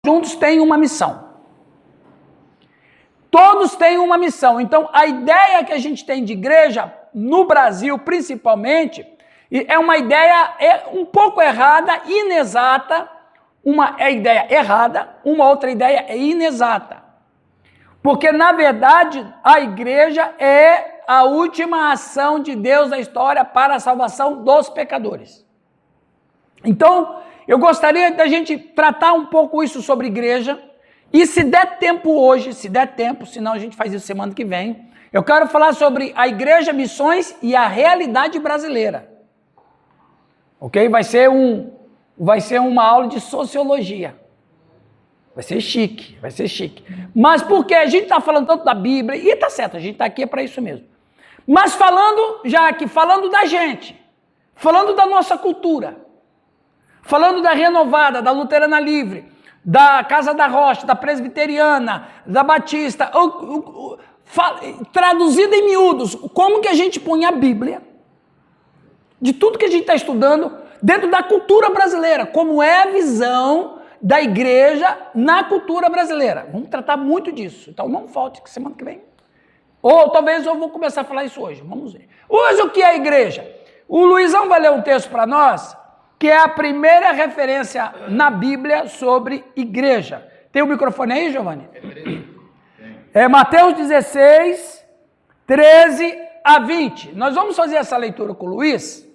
juntos têm uma missão. Todos têm uma missão. Então, a ideia que a gente tem de igreja, no Brasil principalmente, é uma ideia um pouco errada, inexata. Uma é ideia errada, uma outra ideia é inexata. Porque, na verdade, a igreja é a última ação de Deus na história para a salvação dos pecadores. Então, eu gostaria da gente tratar um pouco isso sobre igreja. E se der tempo hoje, se der tempo, senão a gente faz isso semana que vem, eu quero falar sobre a igreja, missões e a realidade brasileira. Ok? Vai ser uma aula de sociologia. Vai ser chique, vai ser chique. Mas porque a gente está falando tanto da Bíblia, e está certo, a gente está aqui para isso mesmo. Mas falando da gente, falando da nossa cultura, falando da Renovada, da Luterana Livre, da Casa da Rocha, da Presbiteriana, da Batista, traduzida em miúdos, como que a gente põe a Bíblia, de tudo que a gente está estudando, dentro da cultura brasileira, como é a visão da igreja na cultura brasileira. Vamos tratar muito disso, então não falte semana que vem. Ou talvez eu vou começar a falar isso hoje, vamos ver. Hoje o que é a igreja? O Luizão vai ler um texto para nós, que é a primeira referência na Bíblia sobre igreja. Tem o microfone aí, Giovanni? É Mateus 16, 13 a 20. Nós vamos fazer essa leitura com o Luiz.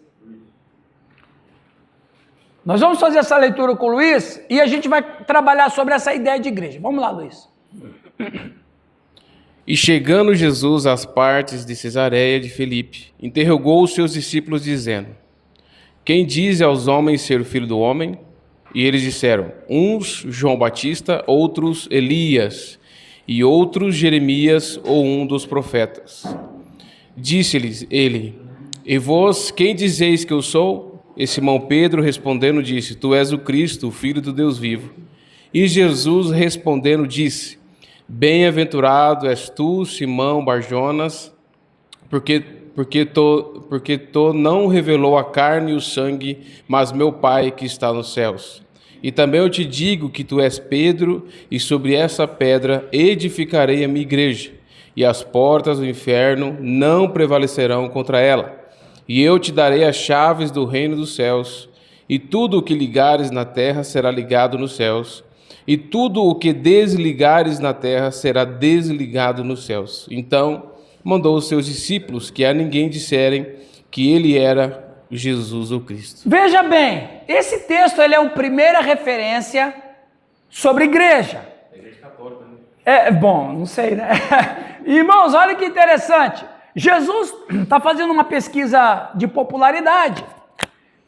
Nós vamos fazer essa leitura com o Luiz e a gente vai trabalhar sobre essa ideia de igreja. Vamos lá, Luiz. E chegando Jesus às partes de Cesareia de Filipe, interrogou os seus discípulos, dizendo: Quem diz aos homens ser o Filho do Homem? E eles disseram: uns João Batista, outros Elias, e outros Jeremias ou um dos profetas. Disse-lhes ele: E vós, quem dizeis que eu sou? E Simão Pedro respondendo disse: Tu és o Cristo, o Filho do Deus vivo. E Jesus respondendo disse: Bem-aventurado és tu, Simão Barjonas, porque tu não revelou a carne e o sangue, mas meu Pai que está nos céus. E também eu te digo que tu és Pedro, e sobre essa pedra edificarei a minha igreja, e as portas do inferno não prevalecerão contra ela. E eu te darei as chaves do reino dos céus, e tudo o que ligares na terra será ligado nos céus, e tudo o que desligares na terra será desligado nos céus. Então mandou os seus discípulos que a ninguém disserem que ele era Jesus o Cristo. Veja bem, esse texto ele é a primeira referência sobre igreja. Igreja católica, né? Bom, não sei, né? Irmãos, olha que interessante. Jesus está fazendo uma pesquisa de popularidade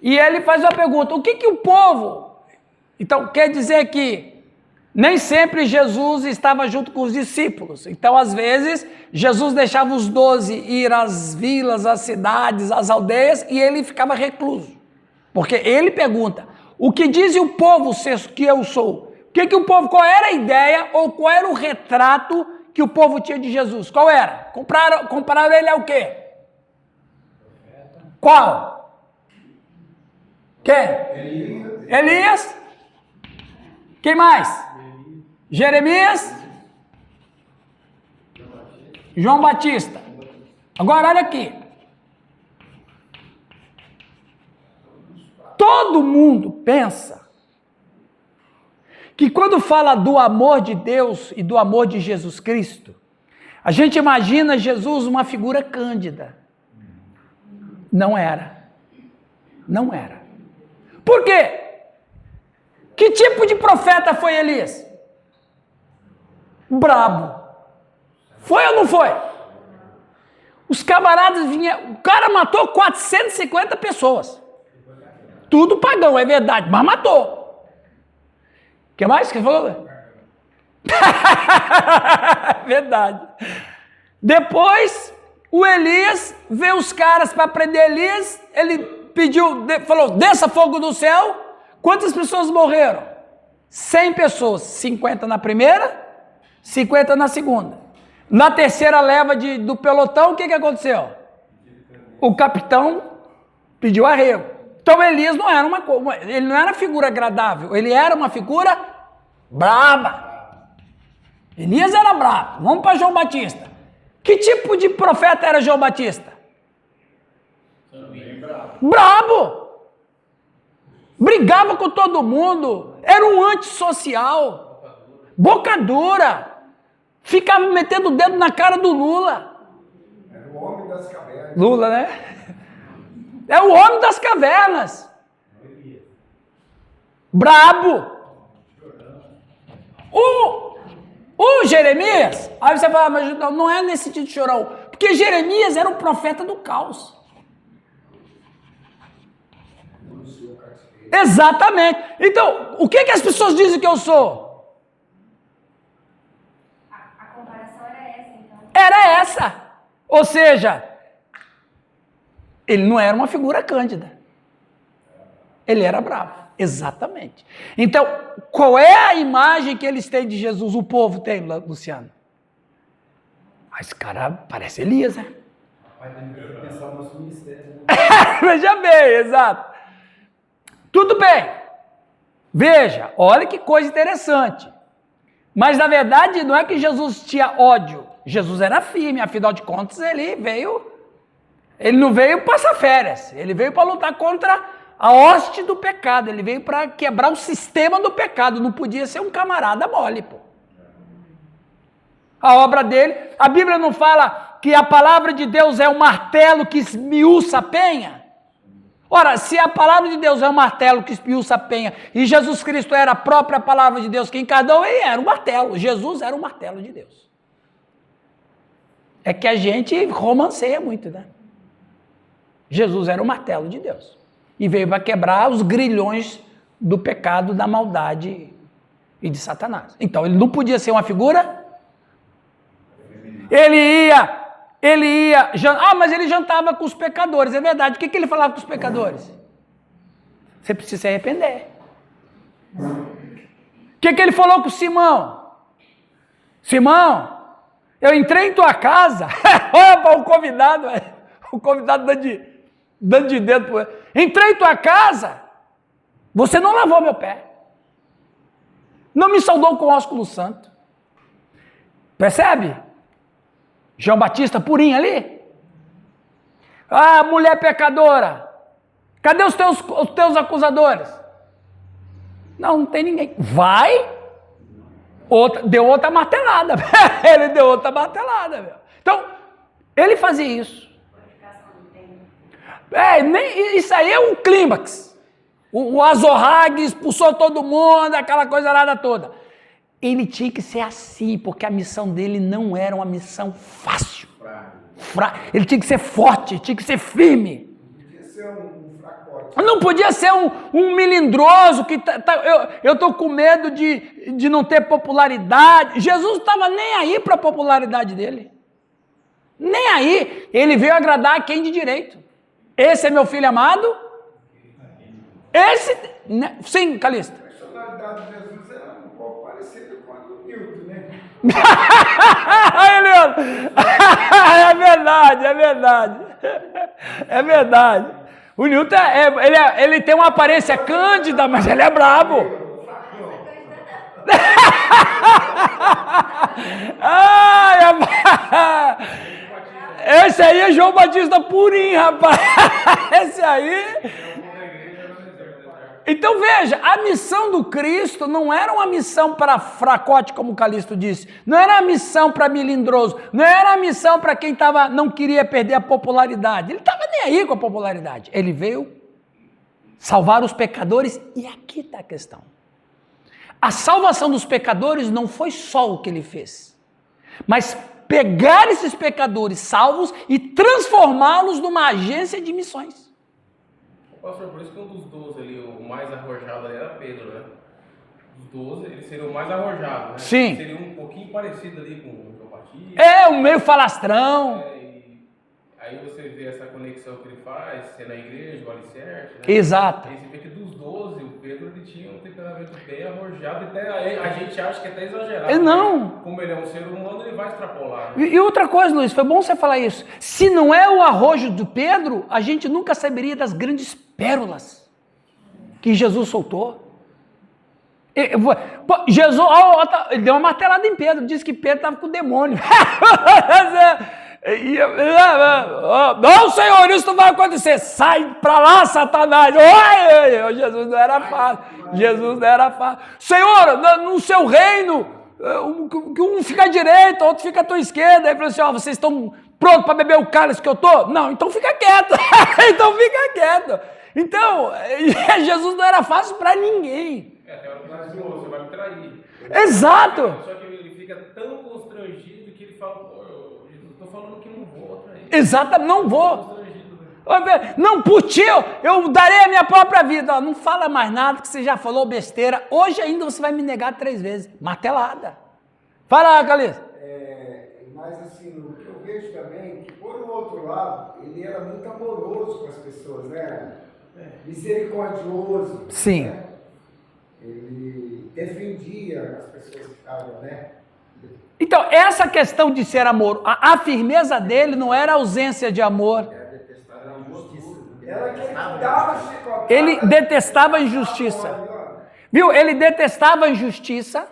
e ele faz uma pergunta: o que o povo... Então, quer dizer que nem sempre Jesus estava junto com os discípulos. Então, às vezes, Jesus deixava os 12 ir às vilas, às cidades, às aldeias, e ele ficava recluso. Porque ele pergunta: o que diz o povo que eu sou? Qual era a ideia ou qual era o retrato que o povo tinha de Jesus? Qual era? Compararam ele ao quê? Qual? Quem? Elias. Quem mais? Jeremias. João Batista. Agora olha aqui. Todo mundo pensa que quando fala do amor de Deus e do amor de Jesus Cristo, a gente imagina Jesus uma figura cândida. Não era. Não era. Por quê? Que tipo de profeta foi Elias? Brabo. Foi ou não foi? Os camaradas vinham... O cara matou 450 pessoas. Tudo pagão, é verdade, mas matou. O que mais que falou? Verdade. Depois, o Elias vê os caras para prender Elias, ele falou, desça fogo do céu. Quantas pessoas morreram? 100 pessoas, 50 na primeira, 50 na segunda. Na terceira leva do pelotão, o que aconteceu? O capitão pediu arrego. Então Elias ele não era uma figura agradável, ele era uma figura Braba. Elias era brabo. Vamos para João Batista. Que tipo de profeta era João Batista? Brabo. Brigava com todo mundo. Era um antissocial. Boca dura. Ficava metendo o dedo na cara do Lula. Era o homem das cavernas. Lula, né? É o homem das cavernas. Brabo. O Jeremias, aí você fala, mas não é nesse sentido de chorão, porque Jeremias era um profeta do caos. Exatamente. Então, o que as pessoas dizem que eu sou? A comparação era essa, então. Era essa. Ou seja, ele não era uma figura cândida. Ele era bravo. Exatamente. Então, qual é a imagem que eles têm de Jesus? O povo tem, Luciano? Esse cara parece Elias, né? Vai ter que pensar no nosso ministério. Veja bem, exato. Tudo bem. Veja, olha que coisa interessante. Mas, na verdade, não é que Jesus tinha ódio. Jesus era firme, afinal de contas, ele não veio passar férias. Ele veio para lutar contra a hoste do pecado. Ele veio para quebrar o sistema do pecado. Não podia ser um camarada mole, pô. A obra dele, a Bíblia não fala que a palavra de Deus é um martelo que esmiuça a penha? Ora, se a palavra de Deus é um martelo que esmiuça a penha, e Jesus Cristo era a própria palavra de Deus que encarnou, ele era um martelo. Jesus era o martelo de Deus. É que a gente romanceia muito, né? Jesus era o martelo de Deus. E veio para quebrar os grilhões do pecado, da maldade e de Satanás. Então, ele não podia ser uma figura. Ele ia, mas ele jantava com os pecadores, é verdade. O que ele falava com os pecadores? Você precisa se arrepender. O que ele falou com Simão? Simão, eu entrei em tua casa, olha para o convidado dando de dedo para ele. Entrei em tua casa, você não lavou meu pé, não me saudou com ósculo santo. Percebe? João Batista purinho ali. Ah, mulher pecadora, cadê os teus acusadores? Não tem ninguém. Vai, deu outra martelada. Ele deu outra martelada. Meu. Então, ele fazia isso. Isso aí é um clímax. O Azorrague expulsou todo mundo, aquela coisa nada toda. Ele tinha que ser assim, porque a missão dele não era uma missão fácil. Ele tinha que ser forte, tinha que ser firme. Podia ser um fracote. Não podia ser um melindroso que eu estou com medo de não ter popularidade. Jesus não estava nem aí para a popularidade dele. Nem aí. Ele veio agradar a quem de direito. Esse é meu filho amado? Esse... Sim, Calista. A personalidade de Jesus era um pouco parecida com a do Newton, né? Aí, Leandro. É verdade. É verdade. O Newton, ele tem uma aparência cândida, mas ele é brabo. Esse aí é João Batista purinho, rapaz. Esse aí... Então veja, a missão do Cristo não era uma missão para fracote, como o Calixto disse. Não era uma missão para melindroso. Não era uma missão para quem não queria perder a popularidade. Ele estava nem aí com a popularidade. Ele veio salvar os pecadores e aqui está a questão. A salvação dos pecadores não foi só o que ele fez, mas pegar esses pecadores salvos e transformá-los numa agência de missões. Pastor, por isso que um dos 12 ali, o mais arrojado ali era Pedro, né? Os 12, ele seria o mais arrojado, né? Sim. Seria um pouquinho parecido ali com o João Batista. Um meio falastrão. Aí você vê essa conexão que ele faz, sendo a igreja, o alicerce, né? Exato. Aí você vê que dos 12, o Pedro ele tinha um temperamento bem arrojado, até a gente acha que é até exagerado. Não. Né? Como ele é um ser humano, ele vai extrapolar. Né? E outra coisa, Luiz, foi bom você falar isso. Se não é o arrojo do Pedro, a gente nunca saberia das grandes pérolas que Jesus soltou. Jesus, ele deu uma martelada em Pedro, disse que Pedro estava com o demônio. Não, Senhor, isso não vai acontecer. Sai para lá, Satanás. Jesus não era fácil. Jesus não era fácil. Senhor, no seu reino, um fica à direita, outro fica à tua esquerda. Aí falou assim: vocês estão prontos para beber o cálice que eu estou? Não, então fica quieto. Então fica quieto. Então, Jesus não era fácil para ninguém. Até o final você vai me trair. Exato. Só que ele fica tão constrangido que ele fala: Jesus, estou falando que não vou trair. Exato, não vou. Não, por ti eu darei a minha própria vida. Não fala mais nada que você já falou besteira. Hoje ainda você vai me negar 3 vezes. Martelada. Fala, Calixto. Mas assim, o que eu vejo também, que por um outro lado, ele era muito amoroso com as pessoas, né? Misericordioso. Sim. Né? Ele defendia as pessoas que estavam, né? Então, essa questão de ser amor, a firmeza dele não era ausência de amor. Era que ele dava chicotada. Ele detestava a injustiça. Viu? Ele detestava a injustiça.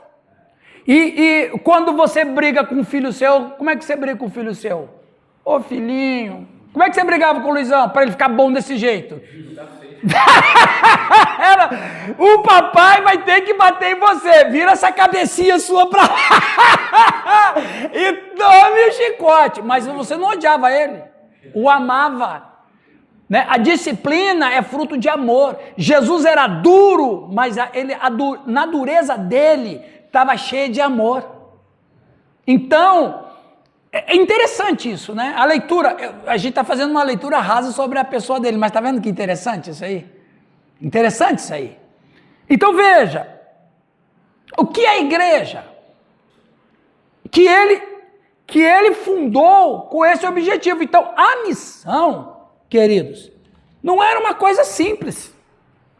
E quando você briga com um filho seu, como é que você briga com um filho seu? Ô filhinho, como é que você brigava com o Luizão para ele ficar bom desse jeito? O papai vai ter que bater em você. Vira essa cabecinha sua pra lá e tome o chicote. Mas você não odiava ele, o amava. Né? A disciplina é fruto de amor. Jesus era duro, mas na dureza dele estava cheio de amor. Então, é interessante isso, né? A leitura, a gente está fazendo uma leitura rasa sobre a pessoa dele, mas está vendo que interessante isso aí? Interessante isso aí. Então veja, o que é a igreja? Que ele fundou com esse objetivo. Então, a missão, queridos, não era uma coisa simples.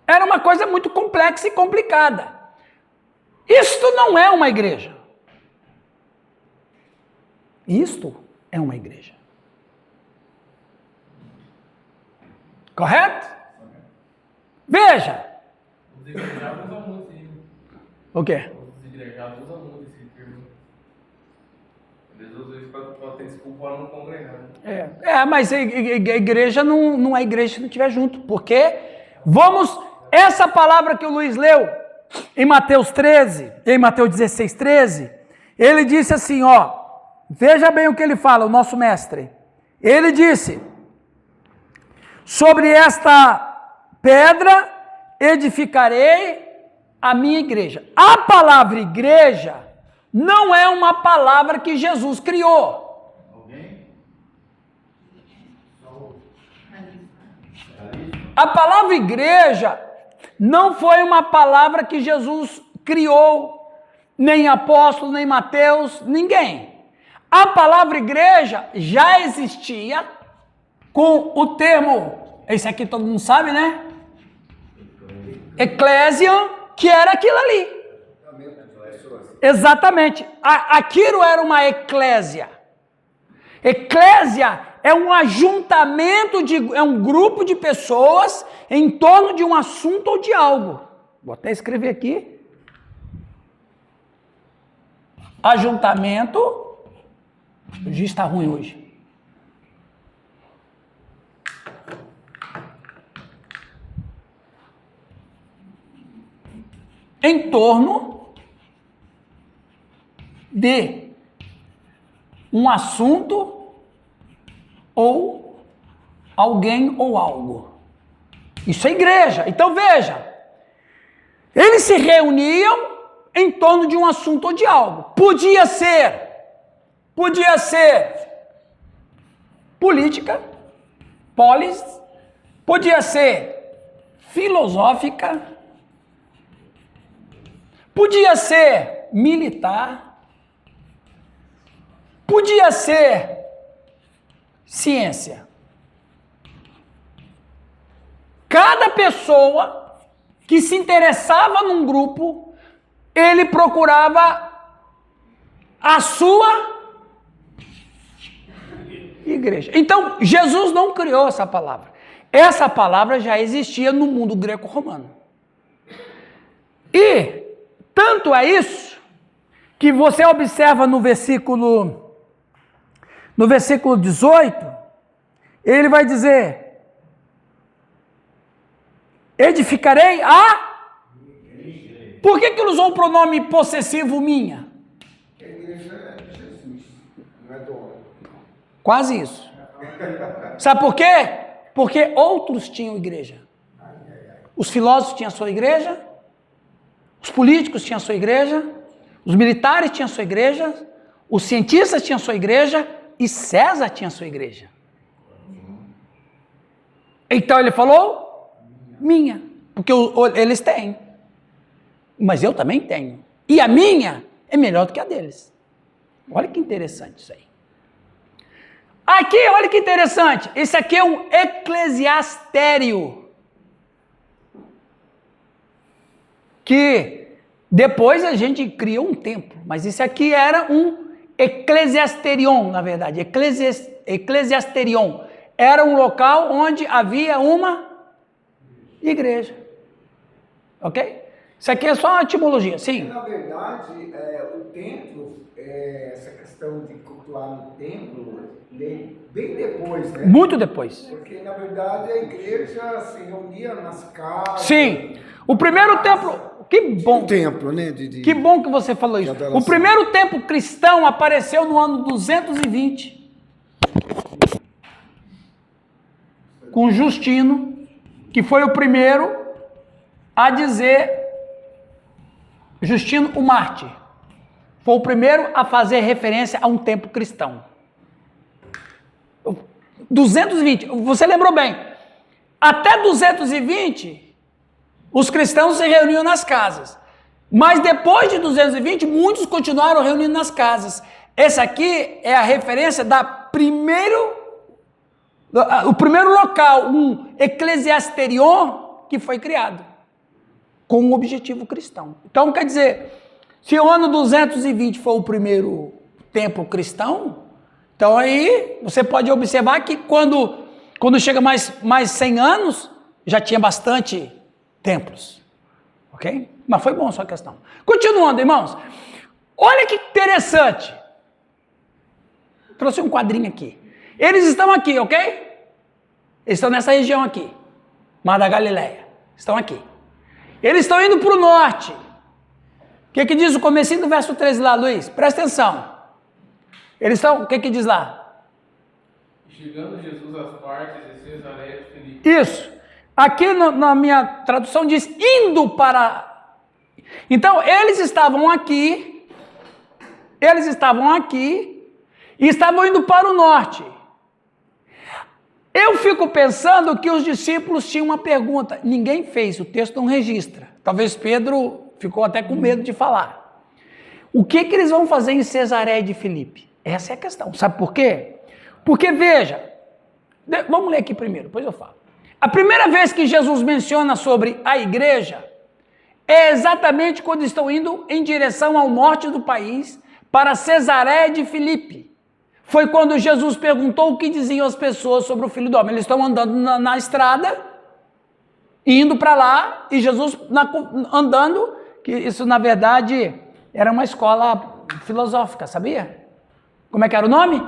Era uma coisa muito complexa e complicada. Isto não é uma igreja. Isto é uma igreja. Correto? Veja. Os igrejados usam muito isso. O quê? Os igrejados usam muito esse termo. Eles usam isso para ter desculpa para não congregar. Mas a igreja não é igreja se não estiver junto. Porque essa palavra que o Luiz leu em Mateus 13, em Mateus 16, 13, ele disse assim, veja bem o que ele fala, o nosso mestre. Ele disse: sobre esta pedra edificarei a minha igreja. A palavra igreja não é uma palavra que Jesus criou. Alguém? A palavra igreja não foi uma palavra que Jesus criou, nem apóstolo, nem Mateus, ninguém. A palavra igreja já existia com o termo, esse aqui todo mundo sabe, né? Eclésia, que era aquilo ali. Exatamente. Aquilo era uma eclésia. Eclésia é um ajuntamento, é um grupo de pessoas em torno de um assunto ou de algo. Vou até escrever aqui. Ajuntamento. O dia está ruim hoje. Em torno de um assunto ou alguém ou algo. Isso é igreja. Então veja, eles se reuniam em torno de um assunto ou de algo. Podia ser política, polis, podia ser filosófica, podia ser militar, podia ser ciência. Cada pessoa que se interessava num grupo, ele procurava a sua igreja. Então, Jesus não criou essa palavra. Essa palavra já existia no mundo greco-romano. E Tanto é isso que você observa no versículo 18, ele vai dizer: edificarei a... Por que ele usou o pronome possessivo minha? A igreja é de Jesus, não é do homem. Quase isso. Sabe por quê? Porque outros tinham igreja. Os filósofos tinham a sua igreja, os políticos tinham a sua igreja, os militares tinham a sua igreja, os cientistas tinham a sua igreja e César tinha a sua igreja. Então ele falou, minha, porque eles têm, mas eu também tenho. E a minha é melhor do que a deles. Olha que interessante isso aí. Aqui, olha que interessante, esse aqui é um eclesiastério, que depois a gente criou um templo, mas esse aqui era um eclesiasterion, na verdade, eclesiasterion, era um local onde havia uma igreja, ok? Isso aqui é só uma etimologia, sim. Na verdade, o templo, essa questão de cultuar no templo, bem depois, né? Muito depois. Porque, na verdade, a igreja se reunia nas casas. Sim, o primeiro templo, que bom. Templo, né? Que bom que você falou isso. O primeiro templo cristão apareceu no ano 220, com Justino, que foi o primeiro a dizer, Justino o Mártir, foi o primeiro a fazer referência a um templo cristão. 220, você lembrou bem, até 220, os cristãos se reuniam nas casas, mas depois de 220, muitos continuaram reunindo nas casas. Esse aqui é a referência o primeiro local, um eclesiasterion, que foi criado, com um objetivo cristão. Então, quer dizer, se o ano 220 foi o primeiro templo cristão, então aí você pode observar que quando chega mais 100 anos, já tinha bastante templos, ok? Mas foi bom a sua questão. Continuando, irmãos, olha que interessante, trouxe um quadrinho aqui, eles estão aqui, ok? Eles estão nessa região aqui, Mar da Galileia, estão aqui, eles estão indo para o norte. O que diz o comecinho do verso 13 lá, Luiz? Presta atenção. Eles estão, o que diz lá? Chegando Jesus às partes de Cesareia de Filipe. Isso. Aqui na minha tradução diz indo para... Então, eles estavam aqui e estavam indo para o norte. Eu fico pensando que os discípulos tinham uma pergunta. Ninguém fez, o texto não registra. Talvez Pedro ficou até com medo de falar. O que eles vão fazer em Cesareia de Filipe? Essa é a questão. Sabe por quê? Porque, veja, vamos ler aqui primeiro, depois eu falo. A primeira vez que Jesus menciona sobre a igreja é exatamente quando estão indo em direção ao norte do país, para Cesareia de Filipe. Foi quando Jesus perguntou o que diziam as pessoas sobre o Filho do Homem. Eles estão andando na estrada, indo para lá, e Jesus andando, que isso na verdade era uma escola filosófica, sabia? Como é que era o nome?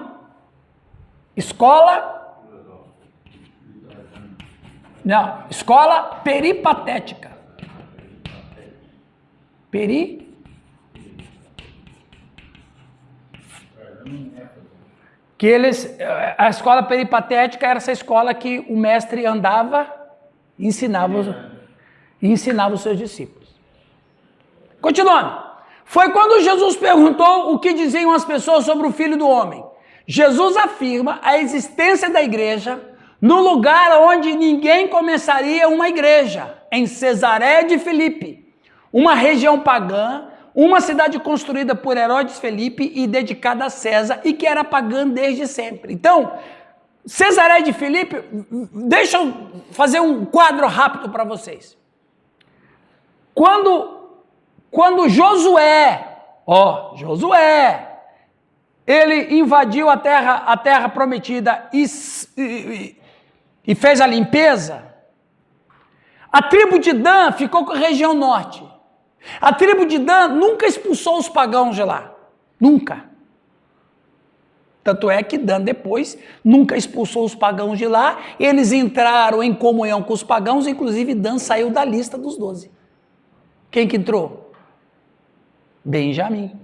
Escola peripatética. A escola peripatética era essa escola que o mestre andava e ensinava os seus discípulos. Continuando. Foi quando Jesus perguntou o que diziam as pessoas sobre o Filho do Homem. Jesus afirma a existência da igreja no lugar onde ninguém começaria uma igreja, em Cesareia de Filipe, uma região pagã, uma cidade construída por Herodes Filipe e dedicada a César, e que era pagã desde sempre. Então, Cesareia de Filipe, deixa eu fazer um quadro rápido para vocês. Quando Josué, ele invadiu a terra prometida e fez a limpeza, a tribo de Dan ficou com a região norte. A tribo de Dan nunca expulsou os pagãos de lá. Nunca. Tanto é que Dan depois nunca expulsou os pagãos de lá. Eles entraram em comunhão com os pagãos, inclusive Dan saiu da lista dos 12. Quem que entrou? Benjamim.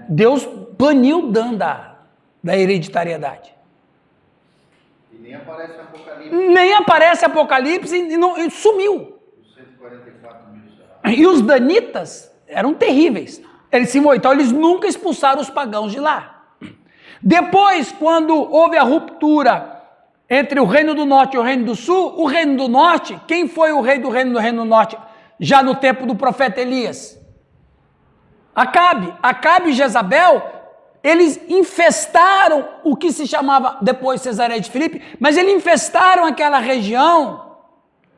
Deus baniu Dan da hereditariedade. E nem aparece no Apocalipse. Nem aparece Apocalipse e sumiu. Os 144 mil será. E os danitas eram terríveis. Então eles nunca expulsaram os pagãos de lá. Depois, quando houve a ruptura entre o reino do norte e o reino do sul, o reino do norte, quem foi o rei do reino do norte já no tempo do profeta Elias? Acabe. Acabe e Jezabel, eles infestaram o que se chamava depois Cesareia de Filipe, mas eles infestaram aquela região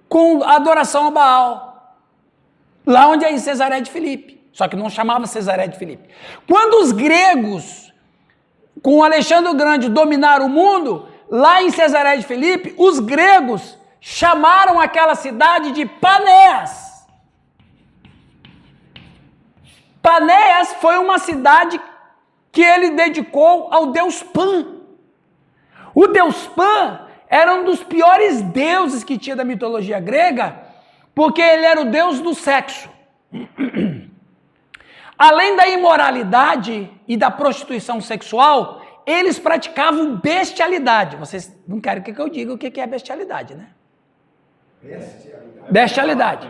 com adoração a Baal. Lá onde é Cesareia de Filipe. Só que não chamava Cesareia de Filipe. Quando os gregos, com Alexandre o Grande, dominaram o mundo, lá em Cesareia de Filipe, os gregos chamaram aquela cidade de Panéas. Panéas foi uma cidade que ele dedicou ao deus Pan. O deus Pan era um dos piores deuses que tinha da mitologia grega, porque ele era o deus do sexo. Além da imoralidade e da prostituição sexual, eles praticavam bestialidade. Vocês não querem que eu diga o que é bestialidade, né? Bestialidade.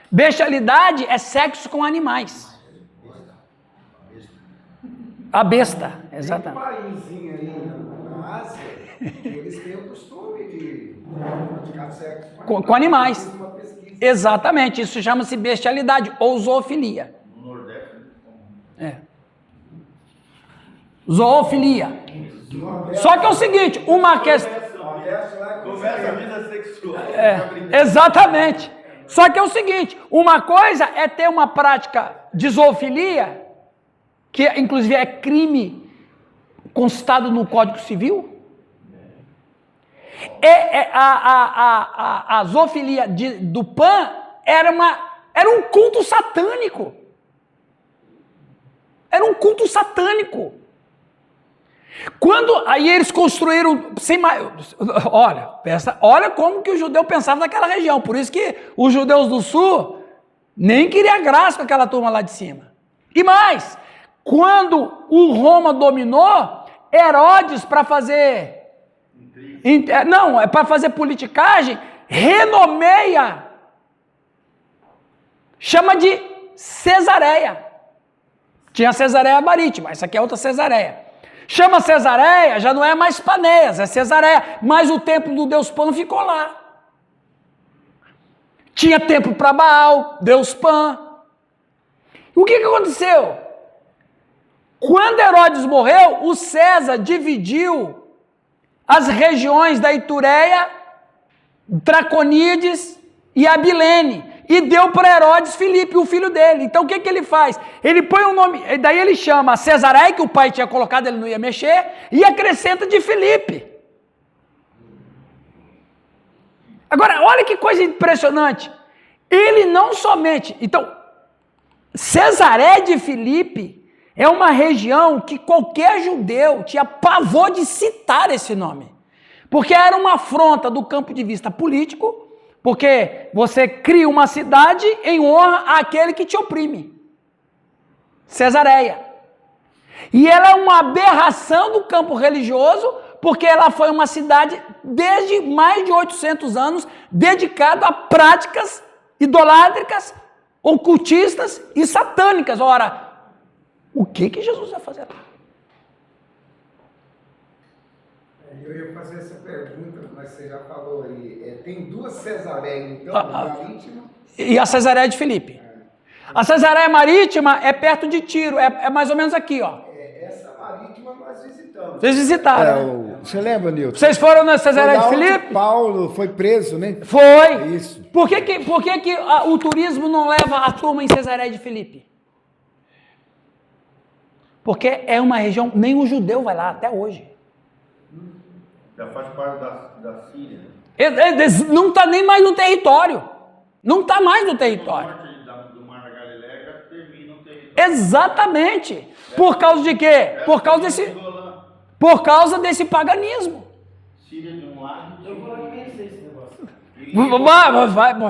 Bestialidade é sexo com animais. A besta, exatamente. Tem um paísinho aí na Ásia, eles têm o costume de praticar sexo Com animais. Uma pesquisa. Exatamente, isso chama-se bestialidade ou zoofilia. É. Zoofilia. Só que é o seguinte, uma questão... Começa a vida sexual. Exatamente. Só que é o seguinte, uma coisa é ter uma prática de zoofilia, que inclusive é crime constado no Código Civil. A zoofilia do Pan era um culto satânico. Era um culto satânico. Aí eles construíram, olha como que o judeu pensava naquela região, por isso que os judeus do sul nem queriam graça com aquela turma lá de cima. E mais, quando o Roma dominou, Herodes, para fazer, para fazer politicagem, renomeia, chama de Cesareia. Tinha a Cesareia Marítima, essa aqui é outra Cesareia. Chama Cesareia, já não é mais Panéas, é Cesareia, mas o templo do deus Pan ficou lá. Tinha templo para Baal, deus Pan. O que aconteceu? Quando Herodes morreu, o César dividiu as regiões da Itureia, Traconídes e Abilene, e deu para Herodes Filipe, o filho dele. Então o que ele faz? Ele põe um nome, daí ele chama Cesareia, que o pai tinha colocado, ele não ia mexer, e acrescenta de Filipe. Agora, olha que coisa impressionante. Ele não somente... Então, Cesareia de Filipe é uma região que qualquer judeu tinha pavor de citar esse nome. Porque era uma afronta do campo de vista político, porque você cria uma cidade em honra àquele que te oprime. Cesareia. E ela é uma aberração do campo religioso, porque ela foi uma cidade, desde mais de 800 anos, dedicada a práticas idolátricas, ocultistas e satânicas. Ora, o que Jesus vai fazer lá? Eu ia fazer essa pergunta, mas você já falou aí. Tem duas Cesareias, então, marítima. E a Cesareia de Filipe. A Cesareia Marítima é perto de Tiro, é mais ou menos aqui, ó. Essa marítima nós visitamos. Vocês visitaram, né? Você lembra, Nilton? Vocês foram na Cesareia de Foi lá onde Filipe? Paulo foi preso, né? Foi. Isso. Por que o turismo não leva a turma em Cesareia de Filipe? Porque é uma região, nem o judeu vai lá até hoje. Já faz parte da Síria. Não está nem mais no território. Não está mais no território. Do Mar da Galileia termina o território. Exatamente. Por causa de quê? Por causa desse paganismo. Síria de um lado. Eu vou conhecer esse negócio.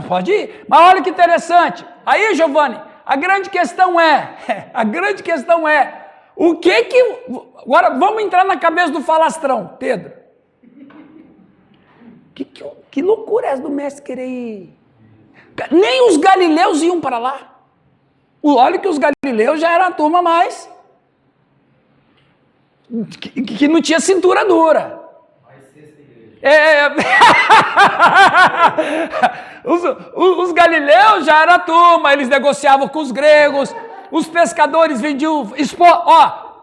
Pode ir. Mas olha que interessante. Aí, Giovanni, a grande questão é, o que que... Agora, vamos entrar na cabeça do falastrão, Pedro. Que loucura é essa do mestre querer ir? Nem os galileus iam para lá. Olha que os galileus já eram a turma mais... que não tinha cintura dura. Os galileus já era a turma, eles negociavam com os gregos, os pescadores vendiam,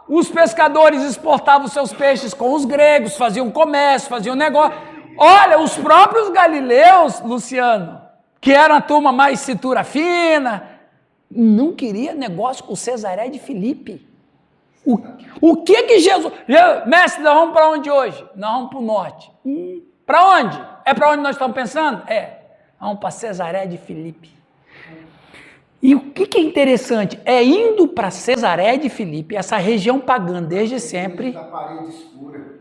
os pescadores exportavam seus peixes com os gregos, faziam comércio, faziam negócio. Olha, os próprios galileus, Luciano, que eram a turma mais cintura fina, não queria negócio com Cesareia de Filipe. O que Jesus... Mestre, nós vamos para onde hoje? Nós vamos para o norte. Para onde? É para onde nós estamos pensando? Vamos para Cesareia de Filipe. E o que é interessante? É indo para Cesareia de Filipe, essa região pagã desde sempre... Da parede escura.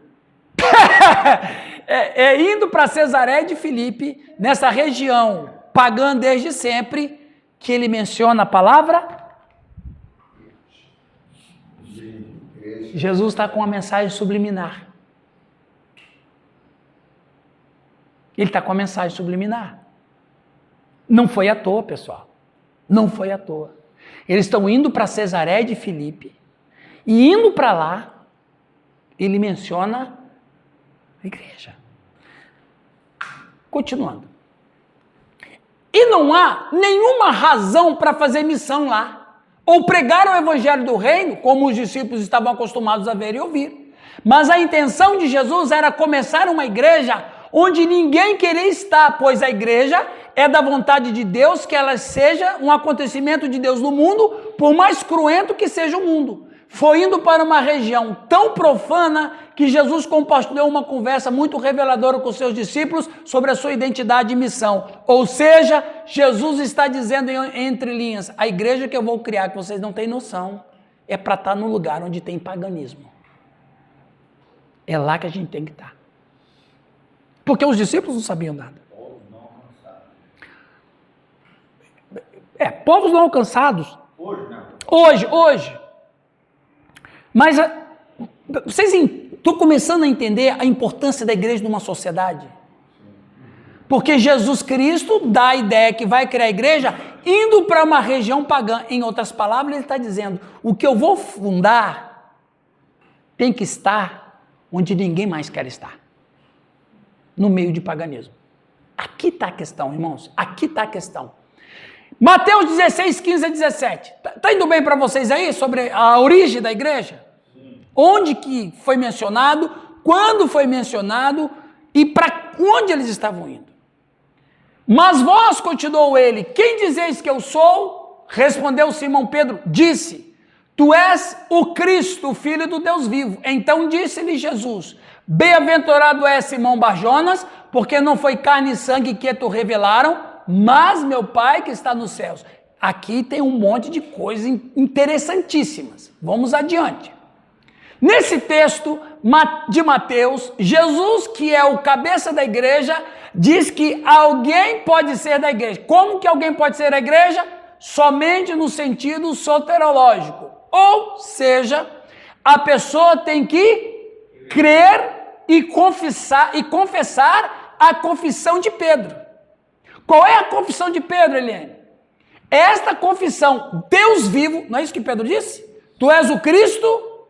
indo para Cesareia de Filipe, nessa região pagã desde sempre, que ele menciona a palavra... Jesus está com uma mensagem subliminar. Ele está com a mensagem subliminar. Não foi à toa, pessoal. Não foi à toa. Eles estão indo para Cesareia de Filipe, e indo para lá, ele menciona a igreja. Continuando. E não há nenhuma razão para fazer missão lá, ou pregar o evangelho do reino, como os discípulos estavam acostumados a ver e ouvir. Mas a intenção de Jesus era começar uma igreja onde ninguém queria estar, pois a igreja é da vontade de Deus que ela seja um acontecimento de Deus no mundo, por mais cruento que seja o mundo. Foi indo para uma região tão profana que Jesus compartilhou uma conversa muito reveladora com seus discípulos sobre a sua identidade e missão. Ou seja, Jesus está dizendo entre linhas, a igreja que eu vou criar, que vocês não têm noção, é para estar no lugar onde tem paganismo. É lá que a gente tem que estar. Porque os discípulos não sabiam nada. Povos não alcançados. Hoje, não. Hoje. Mas vocês estão começando a entender a importância da igreja numa sociedade? Porque Jesus Cristo dá a ideia que vai criar a igreja indo para uma região pagã. Em outras palavras, ele está dizendo, o que eu vou fundar tem que estar onde ninguém mais quer estar. No meio de paganismo. Aqui está a questão, irmãos. Aqui está a questão. Mateus 16, 15 a 17. Está indo bem para vocês aí sobre a origem da igreja? Sim. Onde que foi mencionado, quando foi mencionado e para onde eles estavam indo. Mas vós, continuou ele, quem dizeis que eu sou? Respondeu Simão Pedro, disse, tu és o Cristo, o Filho do Deus vivo. Então disse-lhe Jesus, bem-aventurado é Simão Barjonas, porque não foi carne e sangue que te revelaram, mas meu Pai que está nos céus. Aqui tem um monte de coisas interessantíssimas. Vamos adiante. Nesse texto de Mateus, Jesus, que é o cabeça da igreja, diz que alguém pode ser da igreja. Como que alguém pode ser da igreja? Somente no sentido soterológico. Ou seja, a pessoa tem que crer e confessar a confissão de Pedro. Qual é a confissão de Pedro, Eliane? Esta confissão, Deus vivo, não é isso que Pedro disse? Tu és o Cristo,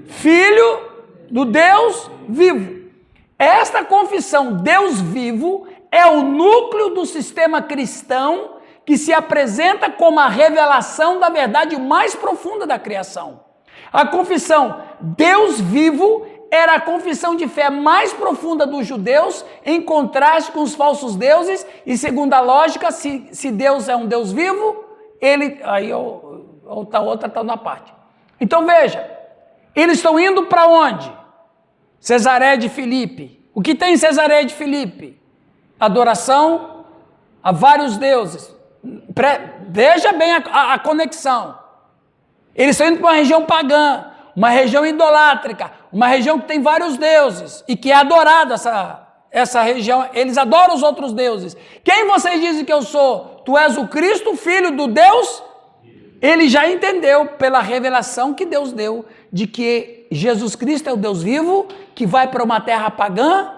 Filho do Deus vivo. Esta confissão, Deus vivo, é o núcleo do sistema cristão que se apresenta como a revelação da verdade mais profunda da criação. A confissão, Deus vivo, era a confissão de fé mais profunda dos judeus, em contraste com os falsos deuses, e segundo a lógica, se Deus é um Deus vivo, ele... Aí outra está na parte. Então veja, eles estão indo para onde? Cesareia de Filipe. O que tem em Cesareia de Filipe? Adoração a vários deuses. Veja bem a conexão. Eles estão indo para uma região pagã, uma região idolátrica, uma região que tem vários deuses e que é adorada essa região. Eles adoram os outros deuses. Quem vocês dizem que eu sou? Tu és o Cristo, filho do Deus? Ele já entendeu pela revelação que Deus deu de que Jesus Cristo é o Deus vivo, que vai para uma terra pagã,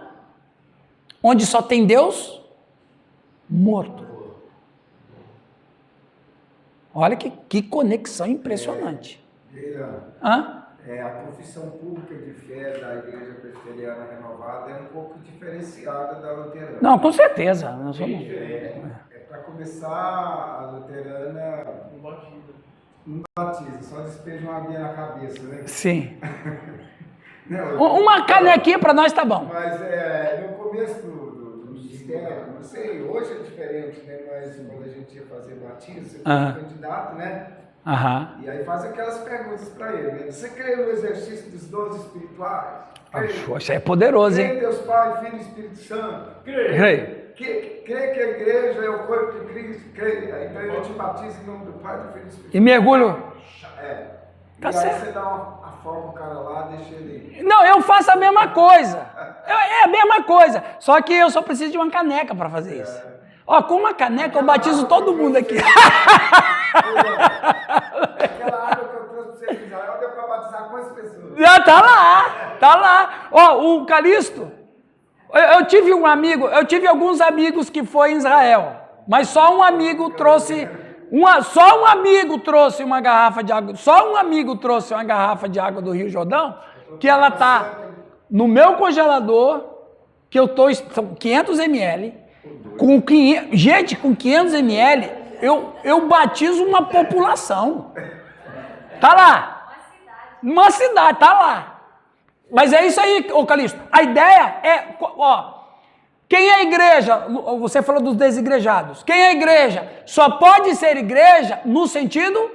onde só tem Deus morto. Olha que conexão impressionante. Hã? A profissão pública de fé da Igreja Presbiteriana Renovada é um pouco diferenciada da luterana. Não, com certeza. Nós somos... Para começar, a luterana não batiza, só despeja uma aguinha na cabeça, né? Sim. Não, Uma canequinha para nós tá bom. Mas no começo do ministério, não sei, hoje é diferente, né? Mas quando a gente ia fazer batismo, você foi candidato, né? Aham. E aí faz aquelas perguntas para ele, né? Você crê no exercício dos dons espirituais? Isso é poderoso, Crê hein? em Deus Pai, Filho e Espírito Santo? Crê. Crê que a igreja é o corpo de Cristo? Crê. Aí, então ele te batiza em nome do Pai, do Filho e do Espírito Santo. E mergulho. E Tá aí certo. você dá a forma o cara lá, deixa ele... Não, eu faço a mesma coisa. É a mesma coisa. Só que eu só preciso de uma caneca para fazer isso. Ó, com uma caneca eu batizo todo mundo aqui. Aquela água que eu trouxe para você em Israel deu para batizar quantas pessoas? Já tá lá. Ó, o Calixto, eu tive alguns amigos que foi em Israel, mas só um amigo trouxe, só um amigo trouxe uma garrafa de água, só um amigo trouxe uma garrafa de água do Rio Jordão, que ela tá no meu congelador, que eu tô, são 500 ml, com 500 ml, eu batizo uma população. Tá lá. Uma cidade, tá lá. Mas é isso aí, ô Calixto. A ideia é, ó, quem é igreja? Você falou dos desigrejados. Quem é igreja? Só pode ser igreja no sentido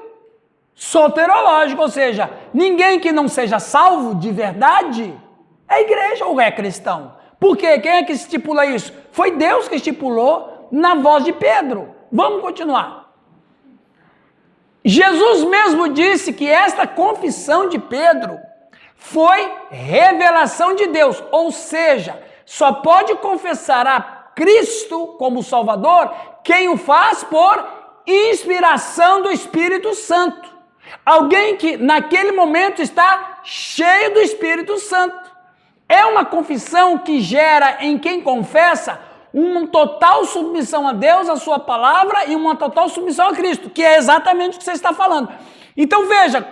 soterológico, ou seja, ninguém que não seja salvo de verdade é igreja ou é cristão. Por quê? Quem é que estipula isso? Foi Deus que estipulou na voz de Pedro. Vamos continuar. Jesus mesmo disse que esta confissão de Pedro foi revelação de Deus, ou seja, só pode confessar a Cristo como Salvador quem o faz por inspiração do Espírito Santo. Alguém que naquele momento está cheio do Espírito Santo. É uma confissão que gera em quem confessa uma total submissão a Deus, a sua palavra, e uma total submissão a Cristo, que é exatamente o que você está falando. Então veja,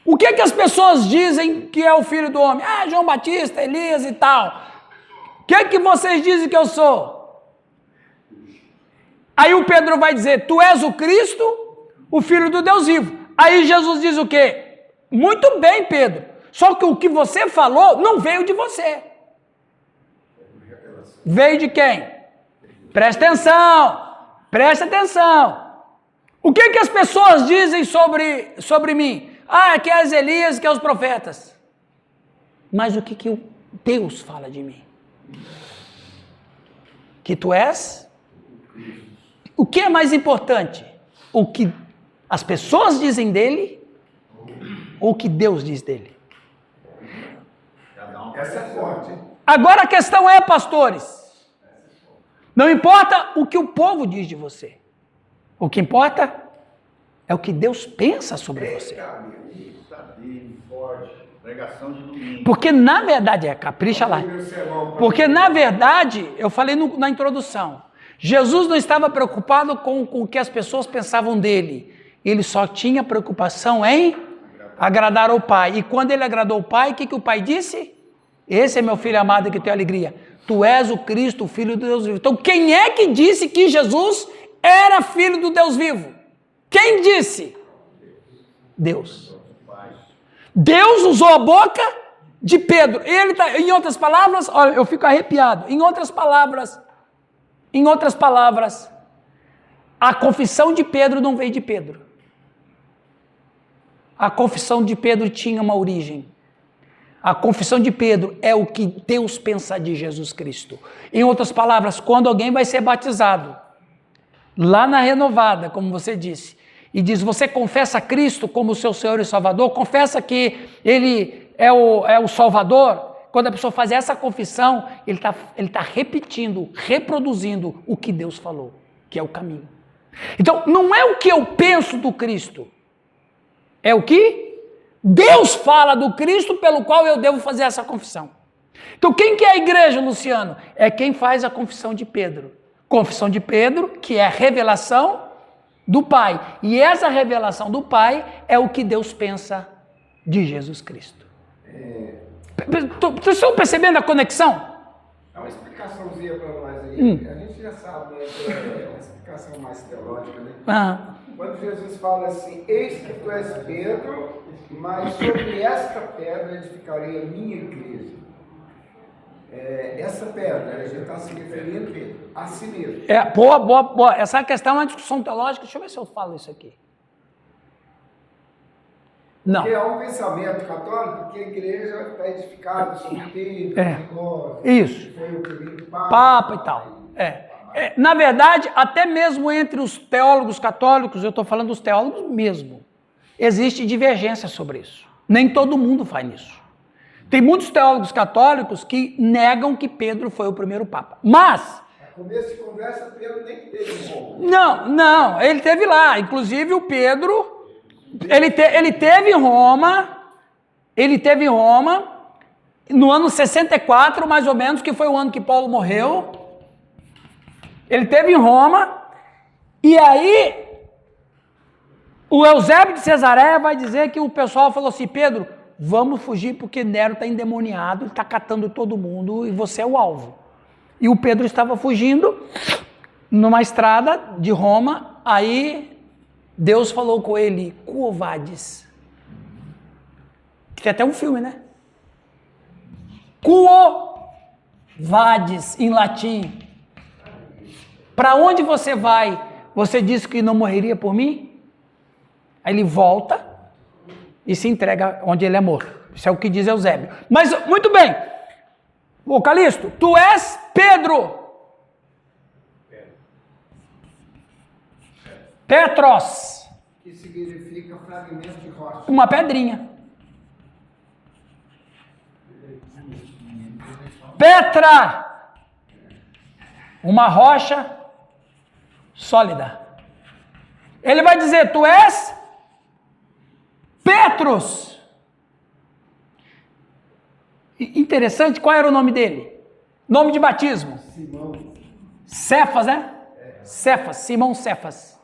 o que as pessoas dizem que é o Filho do Homem? Ah, João Batista, Elias e tal. O que vocês dizem que eu sou? Aí o Pedro vai dizer, tu és o Cristo, o Filho do Deus vivo. Aí Jesus diz o quê? Muito bem, Pedro, só que o que você falou não veio de você. Veio de quem? Presta atenção. O que as pessoas dizem sobre mim? Ah, que é as Elias, que é os profetas. Mas o que Deus fala de mim? Que tu és? O que é mais importante? O que as pessoas dizem dele ou o que Deus diz dele? Essa é forte. Agora a questão é, pastores, não importa o que o povo diz de você. O que importa é o que Deus pensa sobre você. Pregação de domingo. Porque na verdade, capricha lá. Porque na verdade, eu falei na introdução, Jesus não estava preocupado com o que as pessoas pensavam dele. Ele só tinha preocupação em agradar ao Pai. E quando ele agradou o Pai, o que o Pai disse? Esse é meu filho amado que tem alegria. Tu és o Cristo, o Filho do Deus vivo. Então quem é que disse que Jesus era filho do Deus vivo? Quem disse? Deus. Deus usou a boca de Pedro. Ele tá, em outras palavras, olha, eu fico arrepiado. Em outras palavras, a confissão de Pedro não veio de Pedro. A confissão de Pedro tinha uma origem. A confissão de Pedro é o que Deus pensa de Jesus Cristo. Em outras palavras, quando alguém vai ser batizado, lá na renovada, como você disse, e diz, você confessa Cristo como seu Senhor e Salvador, confessa que Ele é o Salvador. Quando a pessoa faz essa confissão, ele tá repetindo, reproduzindo o que Deus falou, que é o caminho. Então, não é o que eu penso do Cristo, é o que Deus fala do Cristo pelo qual eu devo fazer essa confissão. Então, quem que é a igreja, Luciano? É quem faz a confissão de Pedro. Confissão de Pedro, que é a revelação do Pai. E essa revelação do Pai é o que Deus pensa de Jesus Cristo. Vocês estão percebendo a conexão? Dá uma explicaçãozinha para nós aí. A gente já sabe, né? É uma explicação mais teológica, né? Quando Jesus fala assim, eis que tu és Pedro, mas sobre esta pedra edificarei a minha igreja. Essa pedra, a gente está se referindo a si mesmo. Boa. Essa questão é uma discussão teológica. Deixa eu ver se eu falo isso aqui. Não. Porque é um pensamento católico que a igreja está edificada sobre Pedro, isso. foi o primeiro Papa e tal. Na verdade, até mesmo entre os teólogos católicos, eu estou falando dos teólogos mesmo, existe divergência sobre isso. Nem todo mundo faz isso. Tem muitos teólogos católicos que negam que Pedro foi o primeiro Papa. Mas... A começo de conversa, Pedro nem teve como. Não, ele teve lá. Inclusive o Pedro... Ele teve em Roma no ano 64, mais ou menos, que foi o ano que Paulo morreu. Ele teve em Roma, e aí o Eusébio de Cesareia vai dizer que o pessoal falou assim, Pedro, vamos fugir porque Nero está endemoniado, ele está catando todo mundo e você é o alvo. E o Pedro estava fugindo numa estrada de Roma, aí... Deus falou com ele, quo vadis? Tem até um filme, né? Quo vadis, em latim. Para onde você vai? Você disse que não morreria por mim? Aí ele volta e se entrega onde ele é morto. Isso é o que diz Eusébio. Mas, muito bem. Ô Calixto, tu és Pedro. Petros. Que significa fragmento de rocha. Uma pedrinha. Petra. Uma rocha sólida. Ele vai dizer, tu és Petros. Interessante, qual era o nome dele? Nome de batismo? Simão. Cefas, né? Cefas, Simão Cefas.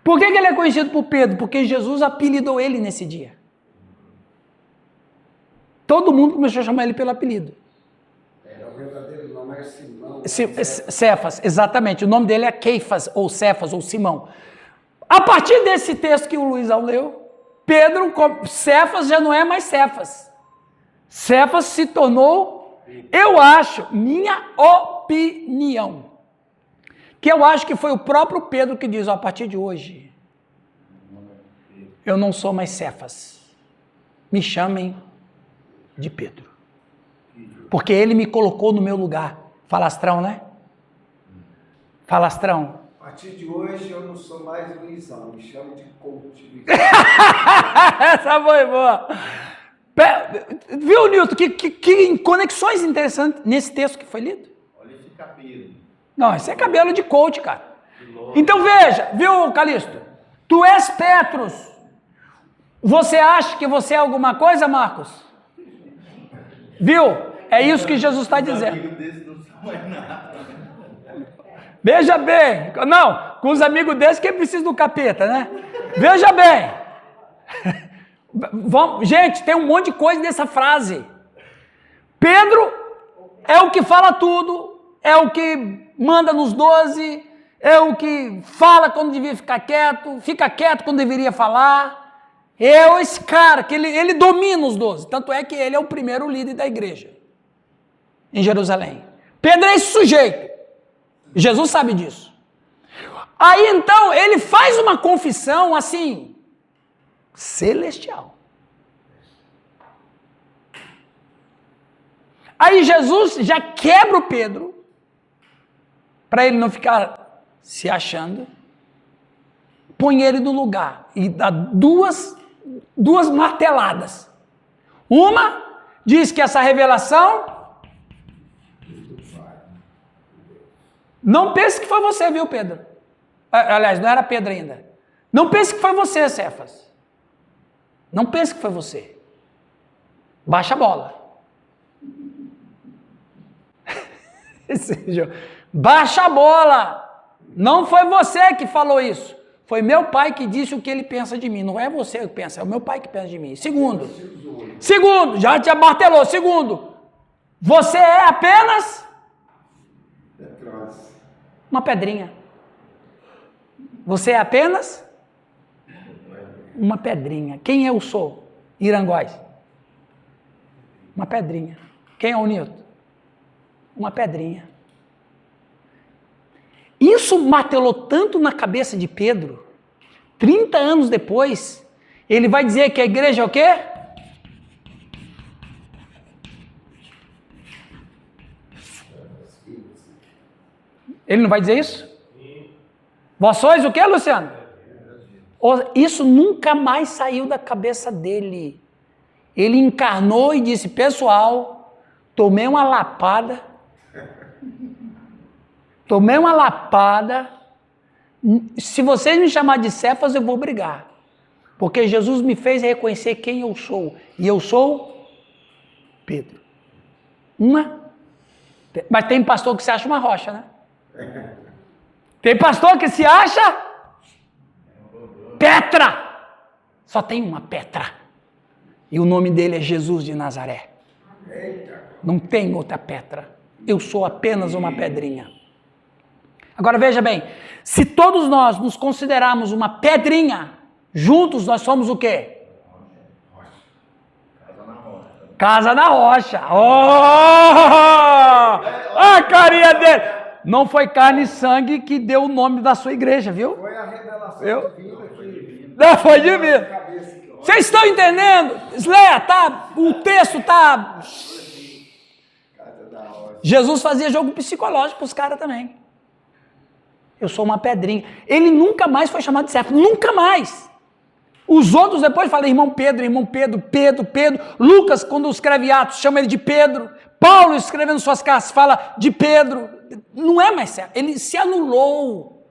Por que ele é conhecido por Pedro? Porque Jesus apelidou ele nesse dia. Todo mundo começou a chamar ele pelo apelido. O verdadeiro nome é Simão. Cefas, exatamente. O nome dele é Keifas, ou Cefas, ou Simão. A partir desse texto que o Luizão leu, Cefas já não é mais Cefas. Cefas se tornou, eu acho, minha opinião, que eu acho que foi o próprio Pedro que diz, a partir de hoje, eu não sou mais Cefas, me chamem de Pedro, porque ele me colocou no meu lugar. Falastrão, né? Falastrão. A partir de hoje eu não sou mais Luizão, me chamo de coach. Essa foi boa. Viu, Nilton, que conexões interessantes nesse texto que foi lido? Olha esse cabelo. Não, isso é cabelo de coach, cara. Então veja, viu, Calixto? Tu és Petros. Você acha que você é alguma coisa, Marcos? Viu? É isso que Jesus está dizendo. Amigo desse não são mais nada. Veja bem. Não, com os amigos desses que precisa do capeta, né? Veja bem. Gente, tem um monte de coisa nessa frase. Pedro é o que fala tudo, é o que manda nos 12, é o que fala quando devia ficar quieto, fica quieto quando deveria falar. É esse cara que ele domina os 12. Tanto é que ele é o primeiro líder da igreja em Jerusalém. Pedro é esse sujeito. Jesus sabe disso. Aí então ele faz uma confissão assim, celestial. Aí Jesus já quebra o Pedro, para ele não ficar se achando, põe ele no lugar e dá duas marteladas. Uma diz que essa revelação... Não pense que foi você, viu, Pedro? Aliás, não era Pedro ainda. Não pense que foi você, Cefas. Não pense que foi você. Baixa a bola. Baixa a bola. Não foi você que falou isso. Foi meu pai que disse o que ele pensa de mim. Não é você que pensa, é o meu pai que pensa de mim. Segundo, já te martelou. Segundo, você é apenas uma pedrinha. Você é apenas uma pedrinha. Quem eu sou? Irangóis. Uma pedrinha. Quem é o Nilton? Uma pedrinha. Isso martelou tanto na cabeça de Pedro, 30 anos depois, ele vai dizer que a igreja é o quê? Ele não vai dizer isso? Vós sois o quê, Luciano? Isso nunca mais saiu da cabeça dele. Ele encarnou e disse, pessoal, tomei uma lapada, se vocês me chamarem de Cefas, eu vou brigar. Porque Jesus me fez reconhecer quem eu sou. E eu sou Pedro. Mas tem pastor que se acha uma rocha, né? Tem pastor que se acha Petra. Só tem uma Petra. E o nome dele é Jesus de Nazaré. Não tem outra Petra. Eu sou apenas uma pedrinha. Agora veja bem, se todos nós nos considerarmos uma pedrinha, juntos nós somos o quê? Casa na rocha. A carinha dele. Não foi carne e sangue que deu o nome da sua igreja, viu? Foi a revelação divina que... Não, foi divino. Vocês estão entendendo? Leia, tá? O texto tá... Jesus fazia jogo psicológico para os caras também. Eu sou uma pedrinha. Ele nunca mais foi chamado de Cefas. Nunca mais. Os outros depois falam irmão Pedro. Pedro. Lucas, quando escreve Atos, chama ele de Pedro. Paulo, escrevendo suas cartas, fala de Pedro. Não é mais Cefas. Ele se anulou.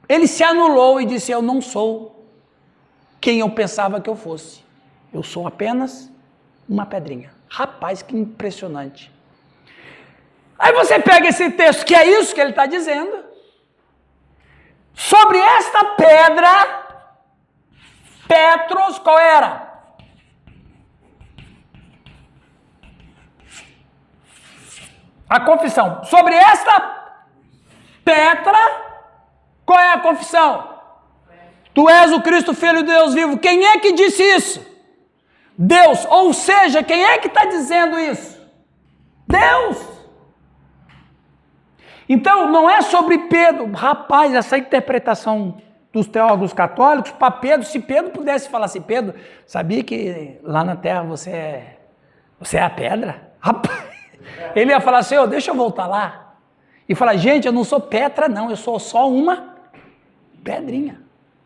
Ele se anulou e disse, eu não sou quem eu pensava que eu fosse. Eu sou apenas uma pedrinha. Rapaz, que impressionante. Aí você pega esse texto, que é isso que ele está dizendo. Sobre esta pedra, Petros, qual era? A confissão. Sobre esta Petra, qual é a confissão? Tu és o Cristo, Filho de Deus vivo. Quem é que disse isso? Deus. Ou seja, quem é que está dizendo isso? Deus. Então, não é sobre Pedro. Rapaz, essa interpretação dos teólogos católicos, para Pedro, se Pedro pudesse falar assim, Pedro, sabia que lá na terra você é a pedra? Rapaz, ele ia falar assim, deixa eu voltar lá. E falar, gente, eu não sou Petra, não, eu sou só uma pedrinha.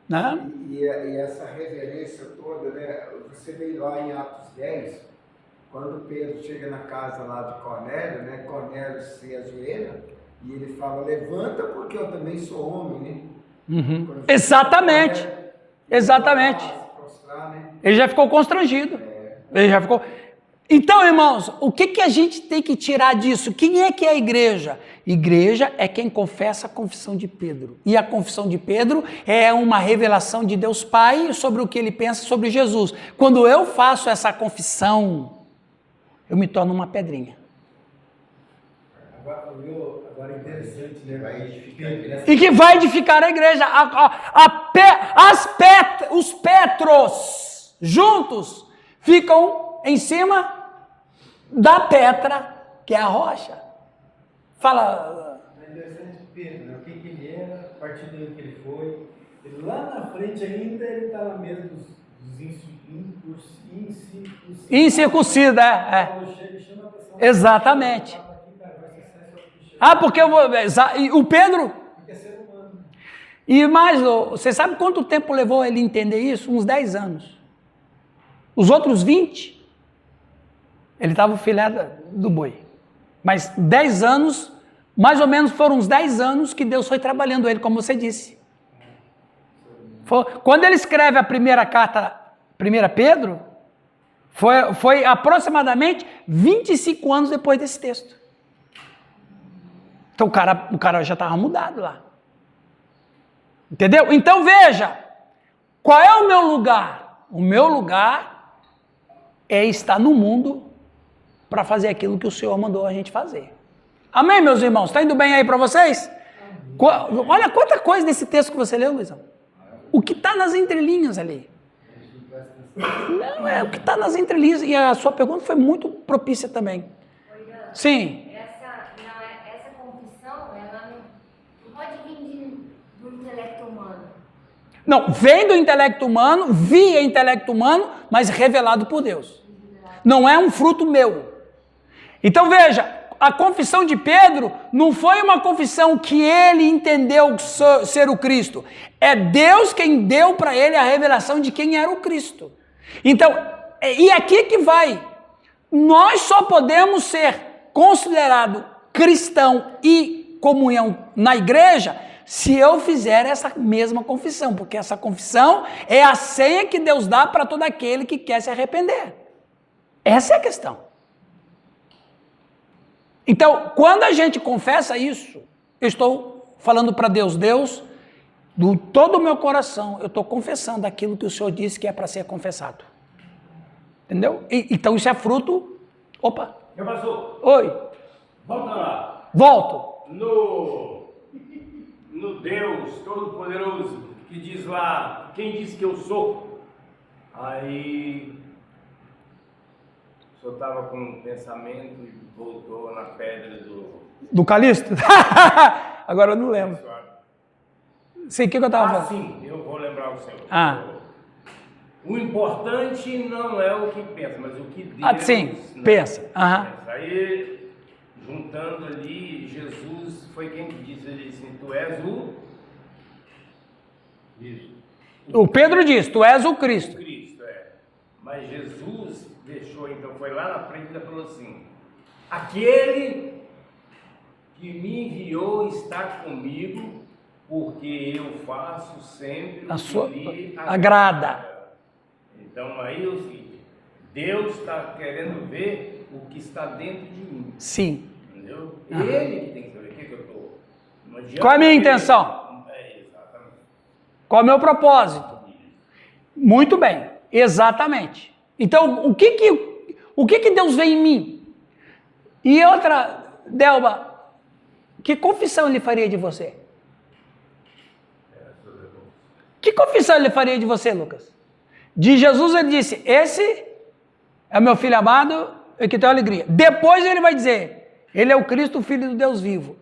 Né? E essa reverência toda, né? Você vê lá em Atos 10, quando Pedro chega na casa lá de Cornélio, né? Cornélio se ajoelha, e ele fala, levanta porque eu também sou homem, né? Uhum. Exatamente. Cornélio, Exatamente. prostrar, né? Ele já ficou constrangido. Ele já ficou... Então, irmãos, o que a gente tem que tirar disso? Quem é que é a igreja? Igreja é quem confessa a confissão de Pedro. E a confissão de Pedro é uma revelação de Deus Pai sobre o que ele pensa sobre Jesus. Quando eu faço essa confissão, eu me torno uma pedrinha. Agora é interessante, né? Vai edificar a igreja. E que vai edificar a igreja. Os Petros juntos ficam em cima da Petra, que é a rocha. Fala. É interessante Pedro, né? O que ele era, a partir do que ele foi. Ele, lá na frente ainda ele estava mesmo dos incircuncisos, Exatamente. Ah, porque o Pedro... E mais, você sabe quanto tempo levou ele entender isso? Uns 10 anos. Os outros 20, ele estava filhado do boi. Mas 10 anos, mais ou menos foram uns 10 anos que Deus foi trabalhando ele, como você disse. Quando ele escreve a primeira carta, 1 Pedro, foi aproximadamente 25 anos depois desse texto. Então o cara já estava mudado lá. Entendeu? Então veja, qual é o meu lugar? O meu lugar é estar no mundo para fazer aquilo que o Senhor mandou a gente fazer. Amém, meus irmãos? Está indo bem aí para vocês? Olha quanta coisa desse texto que você leu, Luizão. O que está nas entrelinhas ali. Não, é o que está nas entrelinhas. E a sua pergunta foi muito propícia também. Sim. Essa confissão, ela não pode vir do intelecto humano. Não, vem do intelecto humano, via intelecto humano, mas revelado por Deus. Não é um fruto meu. Então veja, a confissão de Pedro não foi uma confissão que ele entendeu ser o Cristo. É Deus quem deu para ele a revelação de quem era o Cristo. Então, e aqui que vai. Nós só podemos ser considerado cristão e comunhão na igreja se eu fizer essa mesma confissão, porque essa confissão é a senha que Deus dá para todo aquele que quer se arrepender. Essa é a questão. Então, quando a gente confessa isso, eu estou falando para Deus, do todo o meu coração, eu estou confessando aquilo que o Senhor disse que é para ser confessado. Entendeu? Então isso é fruto... Opa! Meu pastor, Oi! volta lá. Volto! No Deus Todo-Poderoso, que diz lá, quem diz que eu sou? Aí, o senhor estava com um pensamento e voltou na pedra do Calixto? Agora eu não lembro. Sei o que eu estava falando. Sim, eu vou lembrar o senhor. O importante não é o que pensa, mas o que Deus... sim, pensa. Aí, juntando ali, Jesus foi quem disse, ele disse, tu és o... Isso. O Pedro diz, tu és o Cristo. Cristo, Mas Jesus deixou, então foi lá na frente e falou assim, aquele que me enviou está comigo, porque eu faço sempre o que lhe agrada. Então aí é o seguinte, Deus está querendo ver o que está dentro de mim. Sim. Entendeu? Ele que tem que saber o que eu estou. Qual é a minha intenção? Exatamente. Qual é o meu propósito? Muito bem, exatamente. Então, o que Deus vê em mim? E outra, Delba, que confissão ele faria de você? Que confissão ele faria de você, Lucas? De Jesus ele disse, esse é o meu filho amado, e que tem alegria. Depois ele vai dizer, ele é o Cristo, o Filho do Deus vivo.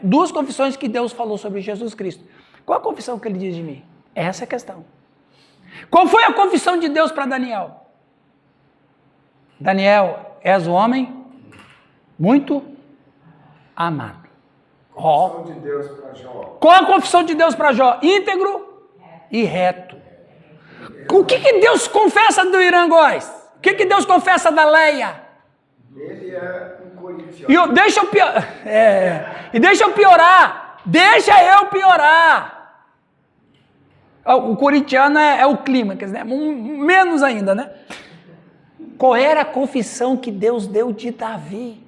Duas confissões que Deus falou sobre Jesus Cristo. Qual a confissão que ele diz de mim? Essa é a questão. Qual foi a confissão de Deus para Daniel? Daniel, és o homem muito amado. Confissão de Deus para Jó. Qual a confissão de Deus para Jó? Íntegro e reto. O que Deus confessa do Irã Góes? O que Deus confessa da Leia? Ele é um corintiano. Deixa eu piorar. Deixa eu piorar. O corintiano é o clímax, né? Menos ainda, né? Qual era a confissão que Deus deu de Davi?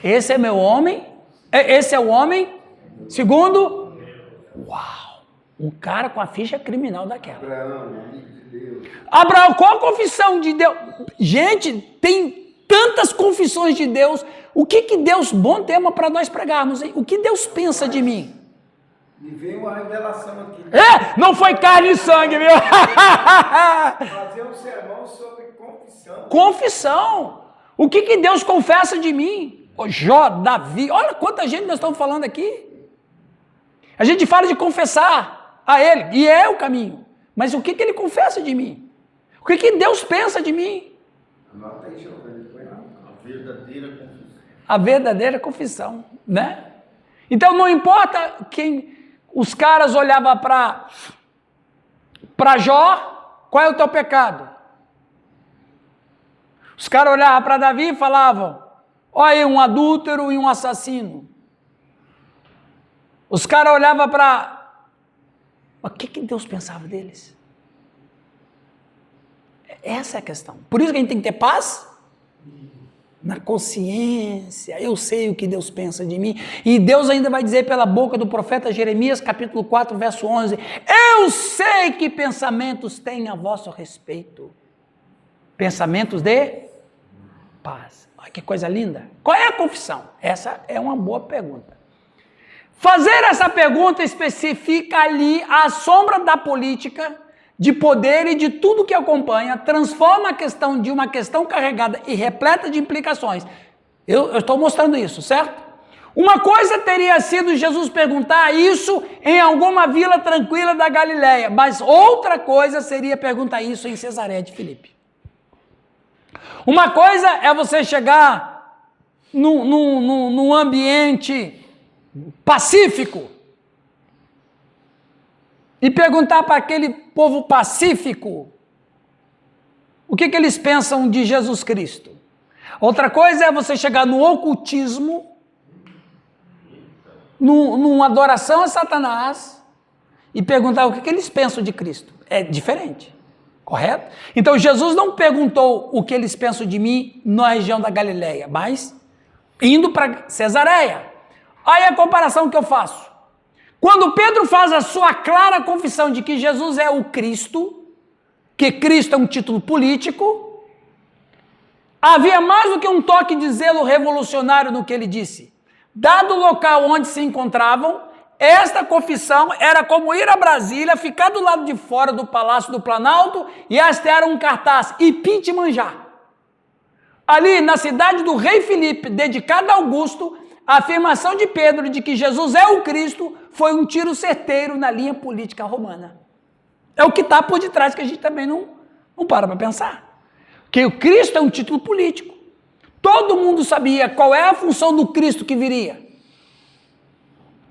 Esse é meu homem? Esse é o homem? Segundo? Uau! Um cara com a ficha criminal daquela. Abraão, amigo de Deus. Abraão, qual a confissão de Deus? Gente, tem tantas confissões de Deus. O que Deus... Bom tema para nós pregarmos, hein? O que Deus pensa de mim? Me veio uma revelação aqui. Não foi carne e sangue, meu. Fazer um sermão sobre confissão. Confissão. O que Deus confessa de mim? Jó, Davi, olha quanta gente nós estamos falando aqui. A gente fala de confessar a Ele, e é o caminho. Mas o que Ele confessa de mim? O que Deus pensa de mim? Anota aí, Giovanni. A verdadeira confissão. A verdadeira confissão, né? Então não importa quem os caras olhavam para Jó, qual é o teu pecado? Os caras olhavam para Davi e falavam, olha aí, um adúltero e um assassino. Os caras olhavam para... Mas o que Deus pensava deles? Essa é a questão. Por isso que a gente tem que ter paz na consciência. Eu sei o que Deus pensa de mim. E Deus ainda vai dizer pela boca do profeta Jeremias, capítulo 4, verso 11, eu sei que pensamentos têm a vosso respeito. Pensamentos de paz. Olha que coisa linda. Qual é a confissão? Essa é uma boa pergunta. Fazer essa pergunta especifica ali a sombra da política, de poder e de tudo que acompanha, transforma a questão de uma questão carregada e repleta de implicações. Eu estou mostrando isso, certo? Uma coisa teria sido Jesus perguntar isso em alguma vila tranquila da Galileia, mas outra coisa seria perguntar isso em Cesareia de Filipe. Uma coisa é você chegar num ambiente pacífico e perguntar para aquele povo pacífico o que eles pensam de Jesus Cristo. Outra coisa é você chegar no ocultismo, numa adoração a Satanás e perguntar o que eles pensam de Cristo. É diferente, correto? Então Jesus não perguntou o que eles pensam de mim na região da Galileia, mas indo para Cesareia. Aí a comparação que eu faço. Quando Pedro faz a sua clara confissão de que Jesus é o Cristo, que Cristo é um título político, havia mais do que um toque de zelo revolucionário no que ele disse. Dado o local onde se encontravam, esta confissão era como ir a Brasília, ficar do lado de fora do Palácio do Planalto e hastear um cartaz, Ipitimanjá. Ali, na cidade do rei Filipe, dedicada a Augusto, a afirmação de Pedro de que Jesus é o Cristo foi um tiro certeiro na linha política romana. É o que está por detrás que a gente também não para pensar. Que o Cristo é um título político. Todo mundo sabia qual é a função do Cristo que viria.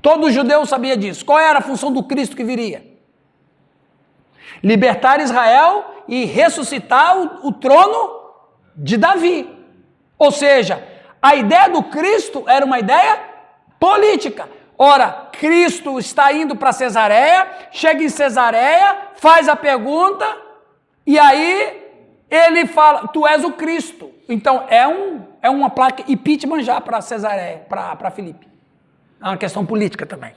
Todo judeu sabia disso. Qual era a função do Cristo que viria? Libertar Israel e ressuscitar o trono de Davi. Ou seja, a ideia do Cristo era uma ideia política. Ora, Cristo está indo para Cesareia, chega em Cesareia, faz a pergunta, e aí ele fala, tu és o Cristo. Então, é uma placa Ipitimanjá para Cesareia, para Filipe. É uma questão política também.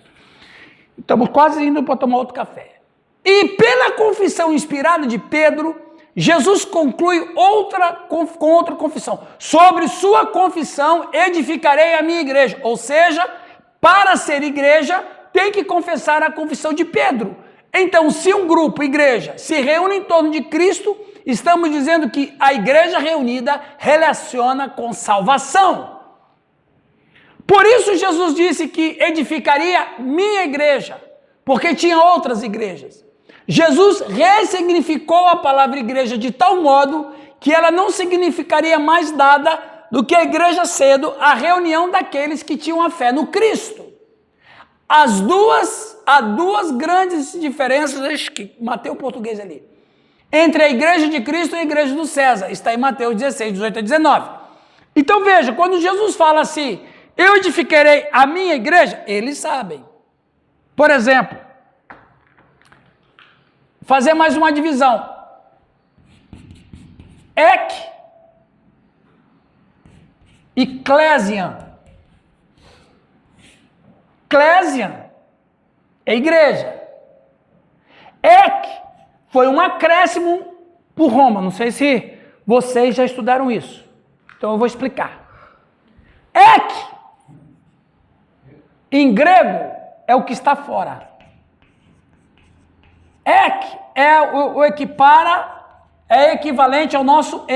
Estamos quase indo para tomar outro café. E pela confissão inspirada de Pedro, Jesus conclui com outra confissão. Sobre sua confissão edificarei a minha igreja. Ou seja, para ser igreja, tem que confessar a confissão de Pedro. Então, se um grupo, igreja, se reúne em torno de Cristo, estamos dizendo que a igreja reunida relaciona com salvação. Por isso Jesus disse que edificaria minha igreja, porque tinha outras igrejas. Jesus ressignificou a palavra igreja de tal modo que ela não significaria mais nada do que a igreja sendo a reunião daqueles que tinham a fé no Cristo. Há duas grandes diferenças, deixa que matei o português ali, entre a igreja de Cristo e a igreja do César. Está em Mateus 16, 18 a 19. Então veja, quando Jesus fala assim, eu edificarei a minha igreja, eles sabem. Por exemplo, fazer mais uma divisão. Ecclesian. Ecclesian é igreja. Foi um acréscimo por Roma. Não sei se vocês já estudaram isso. Então eu vou explicar. Em grego é o que está fora. É o equipara, é equivalente ao nosso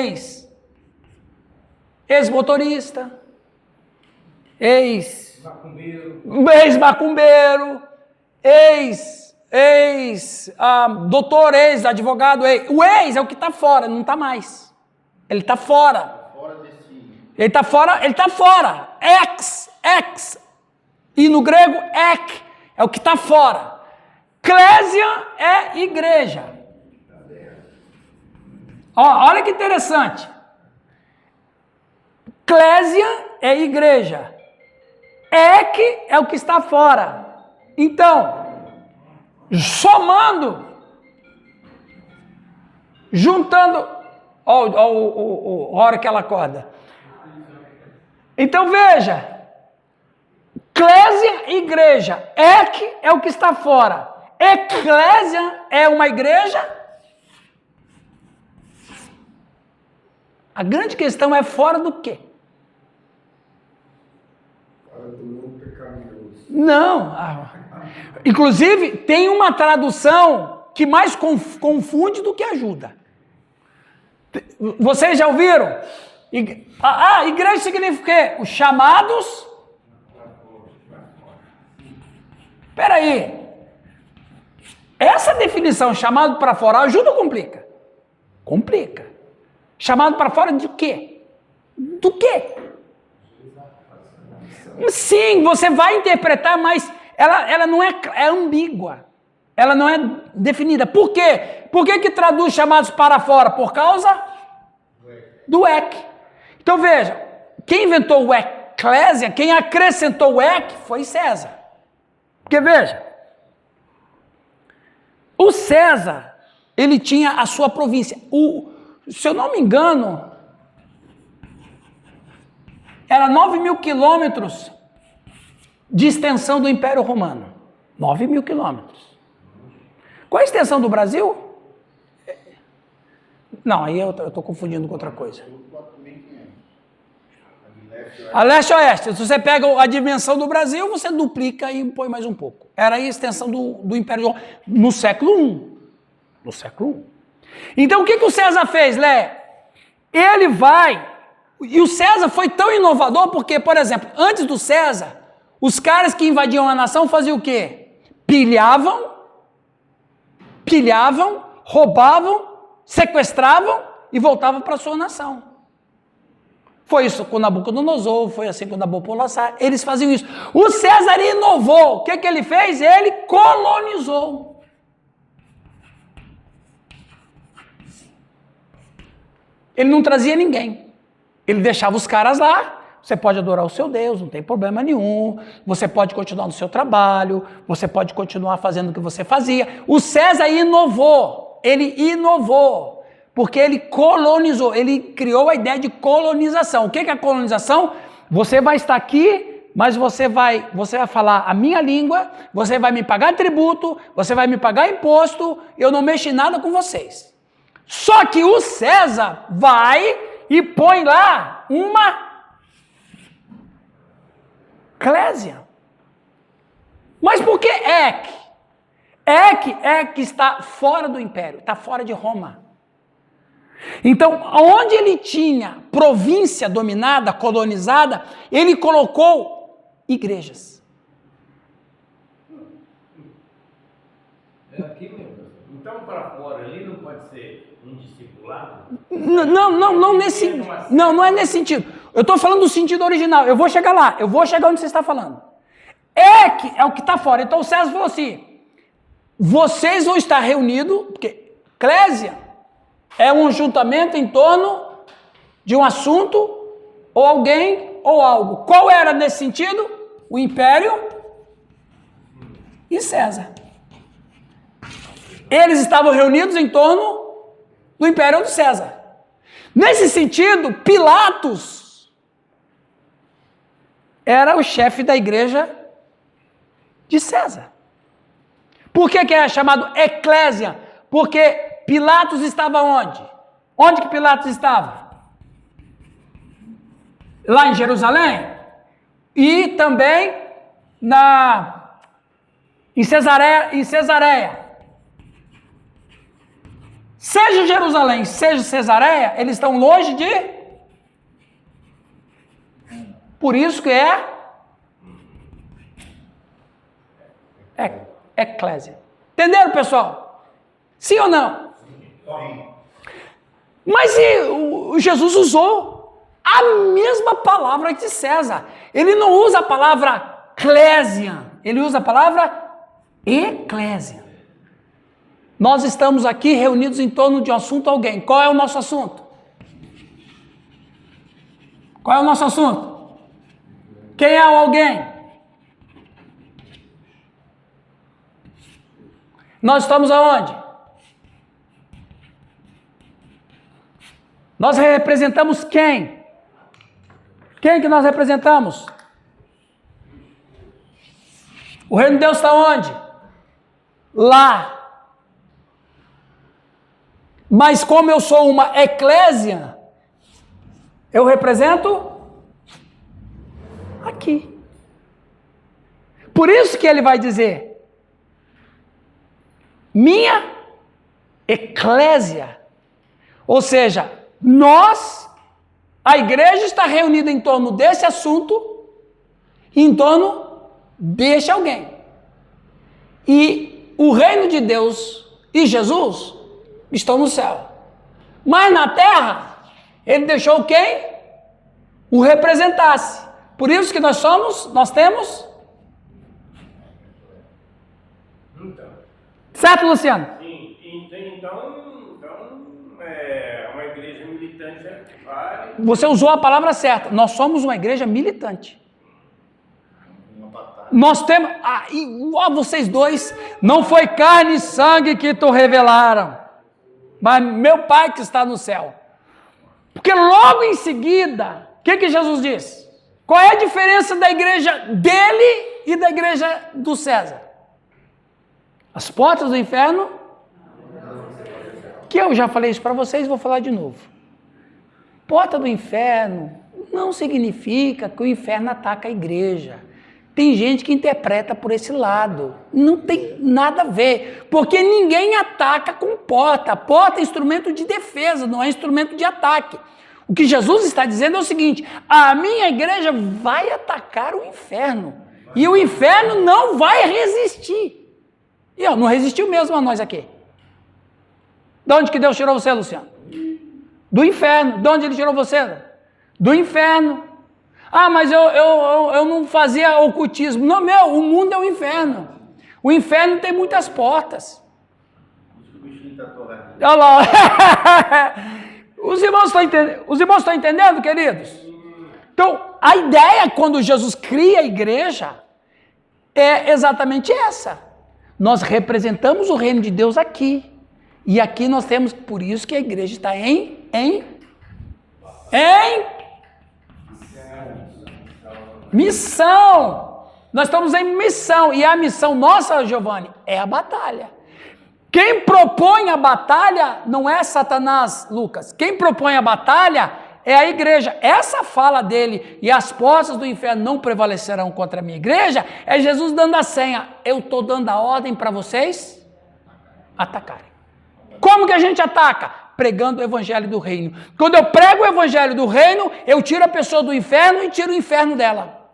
ex-motorista, ex-macumbeiro, doutor, ex-advogado. O ex é o que está fora, não está mais. Ele está fora. Ele está fora. Ex. E no grego, ek, é o que está fora. Clésia é igreja. Ó, olha que interessante. Clésia é igreja. Ek é o que está fora. Então, somando, juntando, ó, a hora que ela acorda. Então veja, Clésia, igreja. Ek é o que está fora. Eclésia é uma igreja. A grande questão é fora do quê? Fora do mundo pecaminoso. Não. Inclusive, tem uma tradução que mais confunde do que ajuda. Vocês já ouviram? Igreja significa o quê? Os chamados. Espera aí. Essa definição, chamado para fora, ajuda ou complica? Complica. Chamado para fora de quê? Do quê? Sim, você vai interpretar, mas ela não é ambígua. Ela não é definida. Por quê? Por que traduz chamados para fora? Por causa do ek. Então veja, quem inventou o eclésia, quem acrescentou o ek foi César. Porque veja, o César, ele tinha a sua província. Se eu não me engano, era 9.000 quilômetros de extensão do Império Romano. 9.000 quilômetros. Qual a extensão do Brasil? Não, aí eu estou confundindo com outra coisa. A leste a oeste. Se você pega a dimensão do Brasil, você duplica e põe mais um pouco. Era a extensão do Império Romano no século I. No século I. Então o que o César fez, Léa? Ele vai... E o César foi tão inovador porque, por exemplo, antes do César, os caras que invadiam a nação faziam o quê? Pilhavam, roubavam, sequestravam e voltavam para a sua nação. Foi isso com Nabucodonosor, foi assim com Nabopolassar, eles faziam isso. O César inovou. O que ele fez? Ele colonizou. Ele não trazia ninguém. Ele deixava os caras lá. Você pode adorar o seu Deus, não tem problema nenhum. Você pode continuar no seu trabalho. Você pode continuar fazendo o que você fazia. O César inovou. Ele inovou. Porque ele colonizou. Ele criou a ideia de colonização. O que é a colonização? Você vai estar aqui, mas você vai falar a minha língua. Você vai me pagar tributo. Você vai me pagar imposto. Eu não mexo em nada com vocês. Só que o César vai e põe lá uma eclésia. Mas por que Ek? Ek é que está fora do império, está fora de Roma. Então, onde ele tinha província dominada, colonizada, ele colocou igrejas. Então, para fora ali não pode ser um discipulado? Não é nesse sentido. Eu estou falando do sentido original. Eu vou chegar lá. Eu vou chegar onde você está falando. Ek é o que está fora. Então o César falou assim: vocês vão estar reunidos, porque eclésia é um ajuntamento em torno de um assunto, ou alguém, ou algo. Qual era nesse sentido? O império e César. Eles estavam reunidos em torno do império de César. Nesse sentido, Pilatos era o chefe da igreja de César. Por que é chamado eclésia? Porque Pilatos estava onde? Onde que Pilatos estava? Lá em Jerusalém? E também em Cesareia. Seja Jerusalém, seja Cesareia, eles estão longe de... Por isso que é eclésia. Entenderam, pessoal? Sim ou não? Mas Jesus usou a mesma palavra de César. Ele não usa a palavra eclésia. Ele usa a palavra eclésia. Nós estamos aqui reunidos em torno de um assunto alguém. Qual é o nosso assunto? Qual é o nosso assunto? Quem é o alguém? Nós estamos aonde? Nós representamos quem? Quem que nós representamos? O reino de Deus está onde? Lá. Mas como eu sou uma eclésia, eu represento aqui. Por isso que ele vai dizer, minha eclésia. Ou seja, nós, a igreja está reunida em torno desse assunto, em torno deste alguém. E o reino de Deus e Jesus estão no céu. Mas na terra, ele deixou quem? O representasse. Por isso que nós temos... Certo, Luciano? Sim, então é uma igreja militante vai... Você usou a palavra certa. Nós somos uma igreja militante. Nós temos... vocês dois, não foi carne e sangue que tu revelaram, mas meu Pai que está no céu. Porque logo em seguida, o que Jesus diz? Qual é a diferença da igreja dele e da igreja do César? As portas do inferno, que eu já falei isso para vocês, vou falar de novo. Porta do inferno não significa que o inferno ataca a igreja. Tem gente que interpreta por esse lado. Não tem nada a ver, porque ninguém ataca com porta. A porta é instrumento de defesa, não é instrumento de ataque. O que Jesus está dizendo é o seguinte: a minha igreja vai atacar o inferno, e o inferno não vai resistir. E não resistiu mesmo a nós aqui. De onde que Deus tirou você, Luciano? Do inferno. De onde ele tirou você? Do inferno. Mas eu não fazia ocultismo. Não, o mundo é o inferno. O inferno tem muitas portas. Olha lá. Os irmãos estão entendendo, queridos? Então, a ideia quando Jesus cria a igreja é exatamente essa. Nós representamos o reino de Deus aqui. E aqui nós temos, por isso que a igreja está em missão. Nós estamos em missão. E a missão nossa, Giovanni, é a batalha. Quem propõe a batalha não é Satanás, Lucas. Quem propõe a batalha é a igreja. Essa fala dele, e as portas do inferno não prevalecerão contra a minha igreja, é Jesus dando a senha. Eu estou dando a ordem para vocês atacarem. Como que a gente ataca? Pregando o evangelho do reino. Quando eu prego o evangelho do reino, eu tiro a pessoa do inferno e tiro o inferno dela.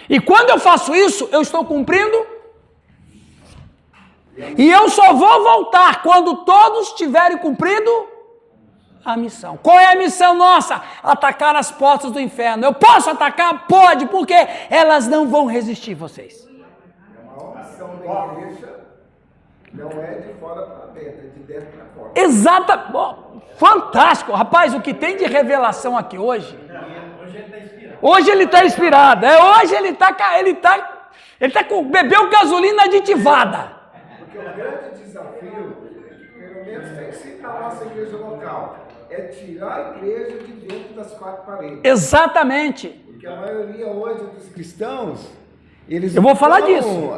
E quando eu faço isso, eu estou cumprindo. E eu só vou voltar quando todos tiverem cumprido a missão. Qual é a missão nossa? Atacar as portas do inferno. Eu posso atacar? Pode, porque elas não vão resistir vocês. A maior missão da igreja não é de fora para dentro, é de dentro para fora. Exato. Fantástico. Rapaz, o que tem de revelação aqui hoje... Hoje ele está inspirado. Hoje ele está com... Bebeu gasolina aditivada. Porque o grande desafio, pelo menos tem que ser na nossa igreja local, é tirar a igreja de dentro das quatro paredes. Exatamente. Porque a maioria hoje dos cristãos, eles Eu vou falar disso.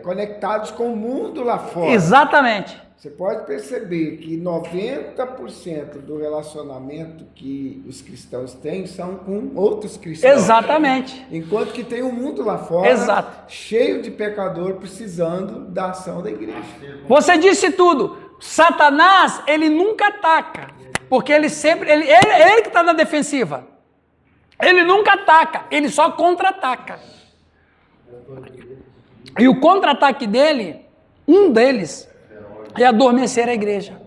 Conectados com o mundo lá fora. Exatamente. Você pode perceber que 90% do relacionamento que os cristãos têm são com outros cristãos. Exatamente. Enquanto que tem um mundo lá fora, Exato, cheio de pecador precisando da ação da igreja. Você disse tudo. Satanás, ele nunca ataca, porque ele sempre, ele que está na defensiva. Ele nunca ataca, ele só contra-ataca. E o contra-ataque dele, um deles, é adormecer a igreja.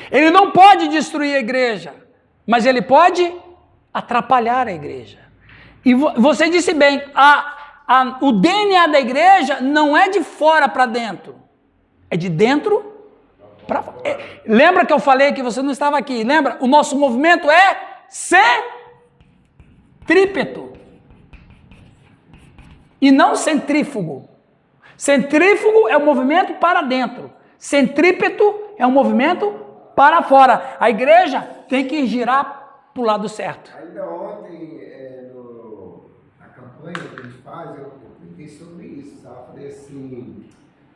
Ele não pode destruir a igreja, mas ele pode atrapalhar a igreja. E você disse bem, o DNA da igreja não é de fora para dentro, é de dentro para fora. Lembra que eu falei que você não estava aqui? Lembra? O nosso movimento é centrípeto e não centrífugo. Centrífugo é o movimento para dentro, centrípeto é o movimento para fora. A igreja tem que girar para o lado certo. Ainda ontem, na campanha que a gente faz, eu pensei sobre isso, sabe? Falei assim,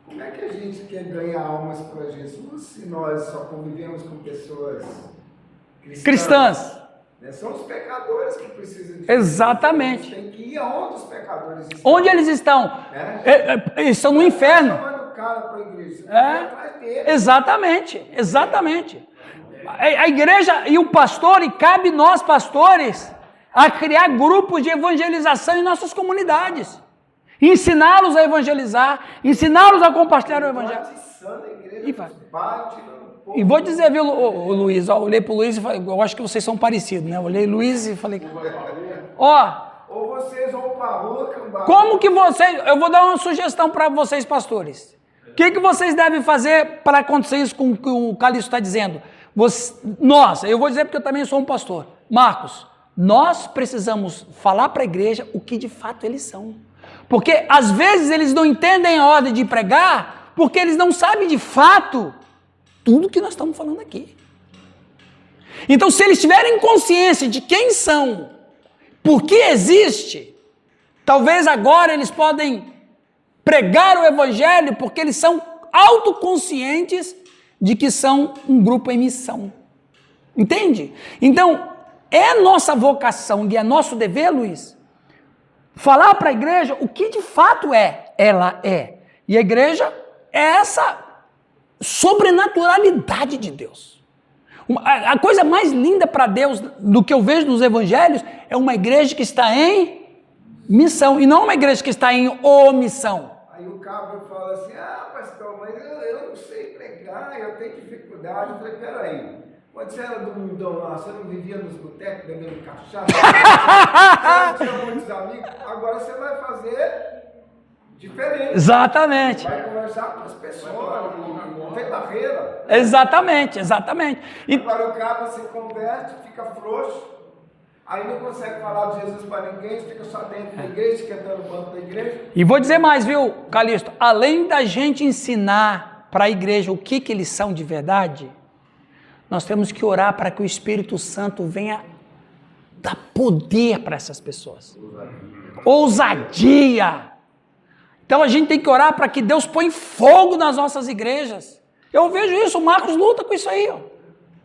como é que a gente quer ganhar almas para Jesus se nós só convivemos com pessoas cristãs? Né? São os pecadores que precisam de Jesus. Exatamente. Tem que ir aonde os pecadores estão. Onde eles estão? Eles estão no inferno. Chamando o cara para a igreja. Atrás dele. Exatamente. A igreja e o pastor, e cabe nós pastores, a criar grupos de evangelização em nossas comunidades. Ensiná-los a evangelizar, ensiná-los a compartilhar o evangelho. E vou dizer, viu, Luiz, ó, eu olhei para o Luiz e falei, eu acho que vocês são parecidos, né? Eu olhei Luiz e falei, ou vocês vão para a rua, como que vocês, eu vou dar uma sugestão para vocês, pastores. O que vocês devem fazer para acontecer isso com o que o Calixto está dizendo? Eu vou dizer porque eu também sou um pastor. Marcos, nós precisamos falar para a igreja o que de fato eles são. Porque às vezes eles não entendem a ordem de pregar, porque eles não sabem de fato tudo que nós estamos falando aqui. Então, se eles tiverem consciência de quem são, por que existe, talvez agora eles podem pregar o evangelho porque eles são autoconscientes de que são um grupo em missão. Entende? Então, é nossa vocação e é nosso dever, Luiz, falar para a igreja o que de fato ela é. E a igreja é essa sobrenaturalidade de Deus. A coisa mais linda para Deus do que eu vejo nos evangelhos é uma igreja que está em missão e não uma igreja que está em omissão. Aí o cabra fala assim, pastor, mas eu não sei pregar, eu tenho dificuldade. Eu falei, peraí, quando você era do mundão lá, você não vivia nos botecos bebendo cachaça? Você não tinha muitos amigos? Agora você vai fazer diferente. Exatamente. Vai conversar com as pessoas, não tem barreira. Exatamente. Agora o cabra se converte, fica frouxo, aí não consegue falar de Jesus para ninguém, fica só dentro da igreja, esquentando o banco da igreja. E vou dizer mais, viu, Calixto? Além da gente ensinar para a igreja o que eles são de verdade, nós temos que orar para que o Espírito Santo venha dar poder para essas pessoas. Ousadia. Então a gente tem que orar para que Deus põe fogo nas nossas igrejas. Eu vejo isso, o Marcos luta com isso aí.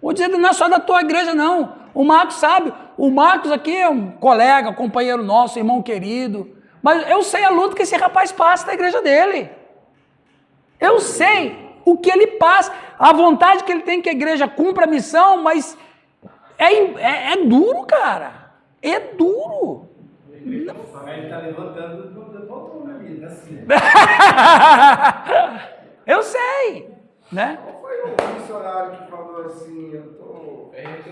Vou dizer, não é só da tua igreja, não. O Marcos sabe, o Marcos aqui é um colega, companheiro nosso, irmão querido. Mas eu sei a luta que esse rapaz passa na igreja dele. Eu sei o que ele passa, a vontade que ele tem que a igreja cumpra a missão, mas é duro, cara. É duro. Ele está levantando do poltrona ali, assim. Eu sei, né? Qual foi o missionário que falou assim,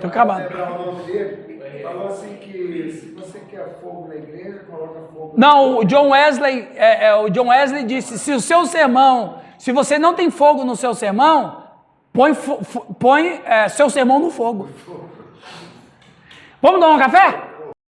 Tô acabando. o nome dele, falou assim que se você quer fogo na igreja, coloca fogo. Não, o John Wesley disse, se o seu sermão, se você não tem fogo no seu sermão, põe seu sermão no fogo. Vamos tomar um café?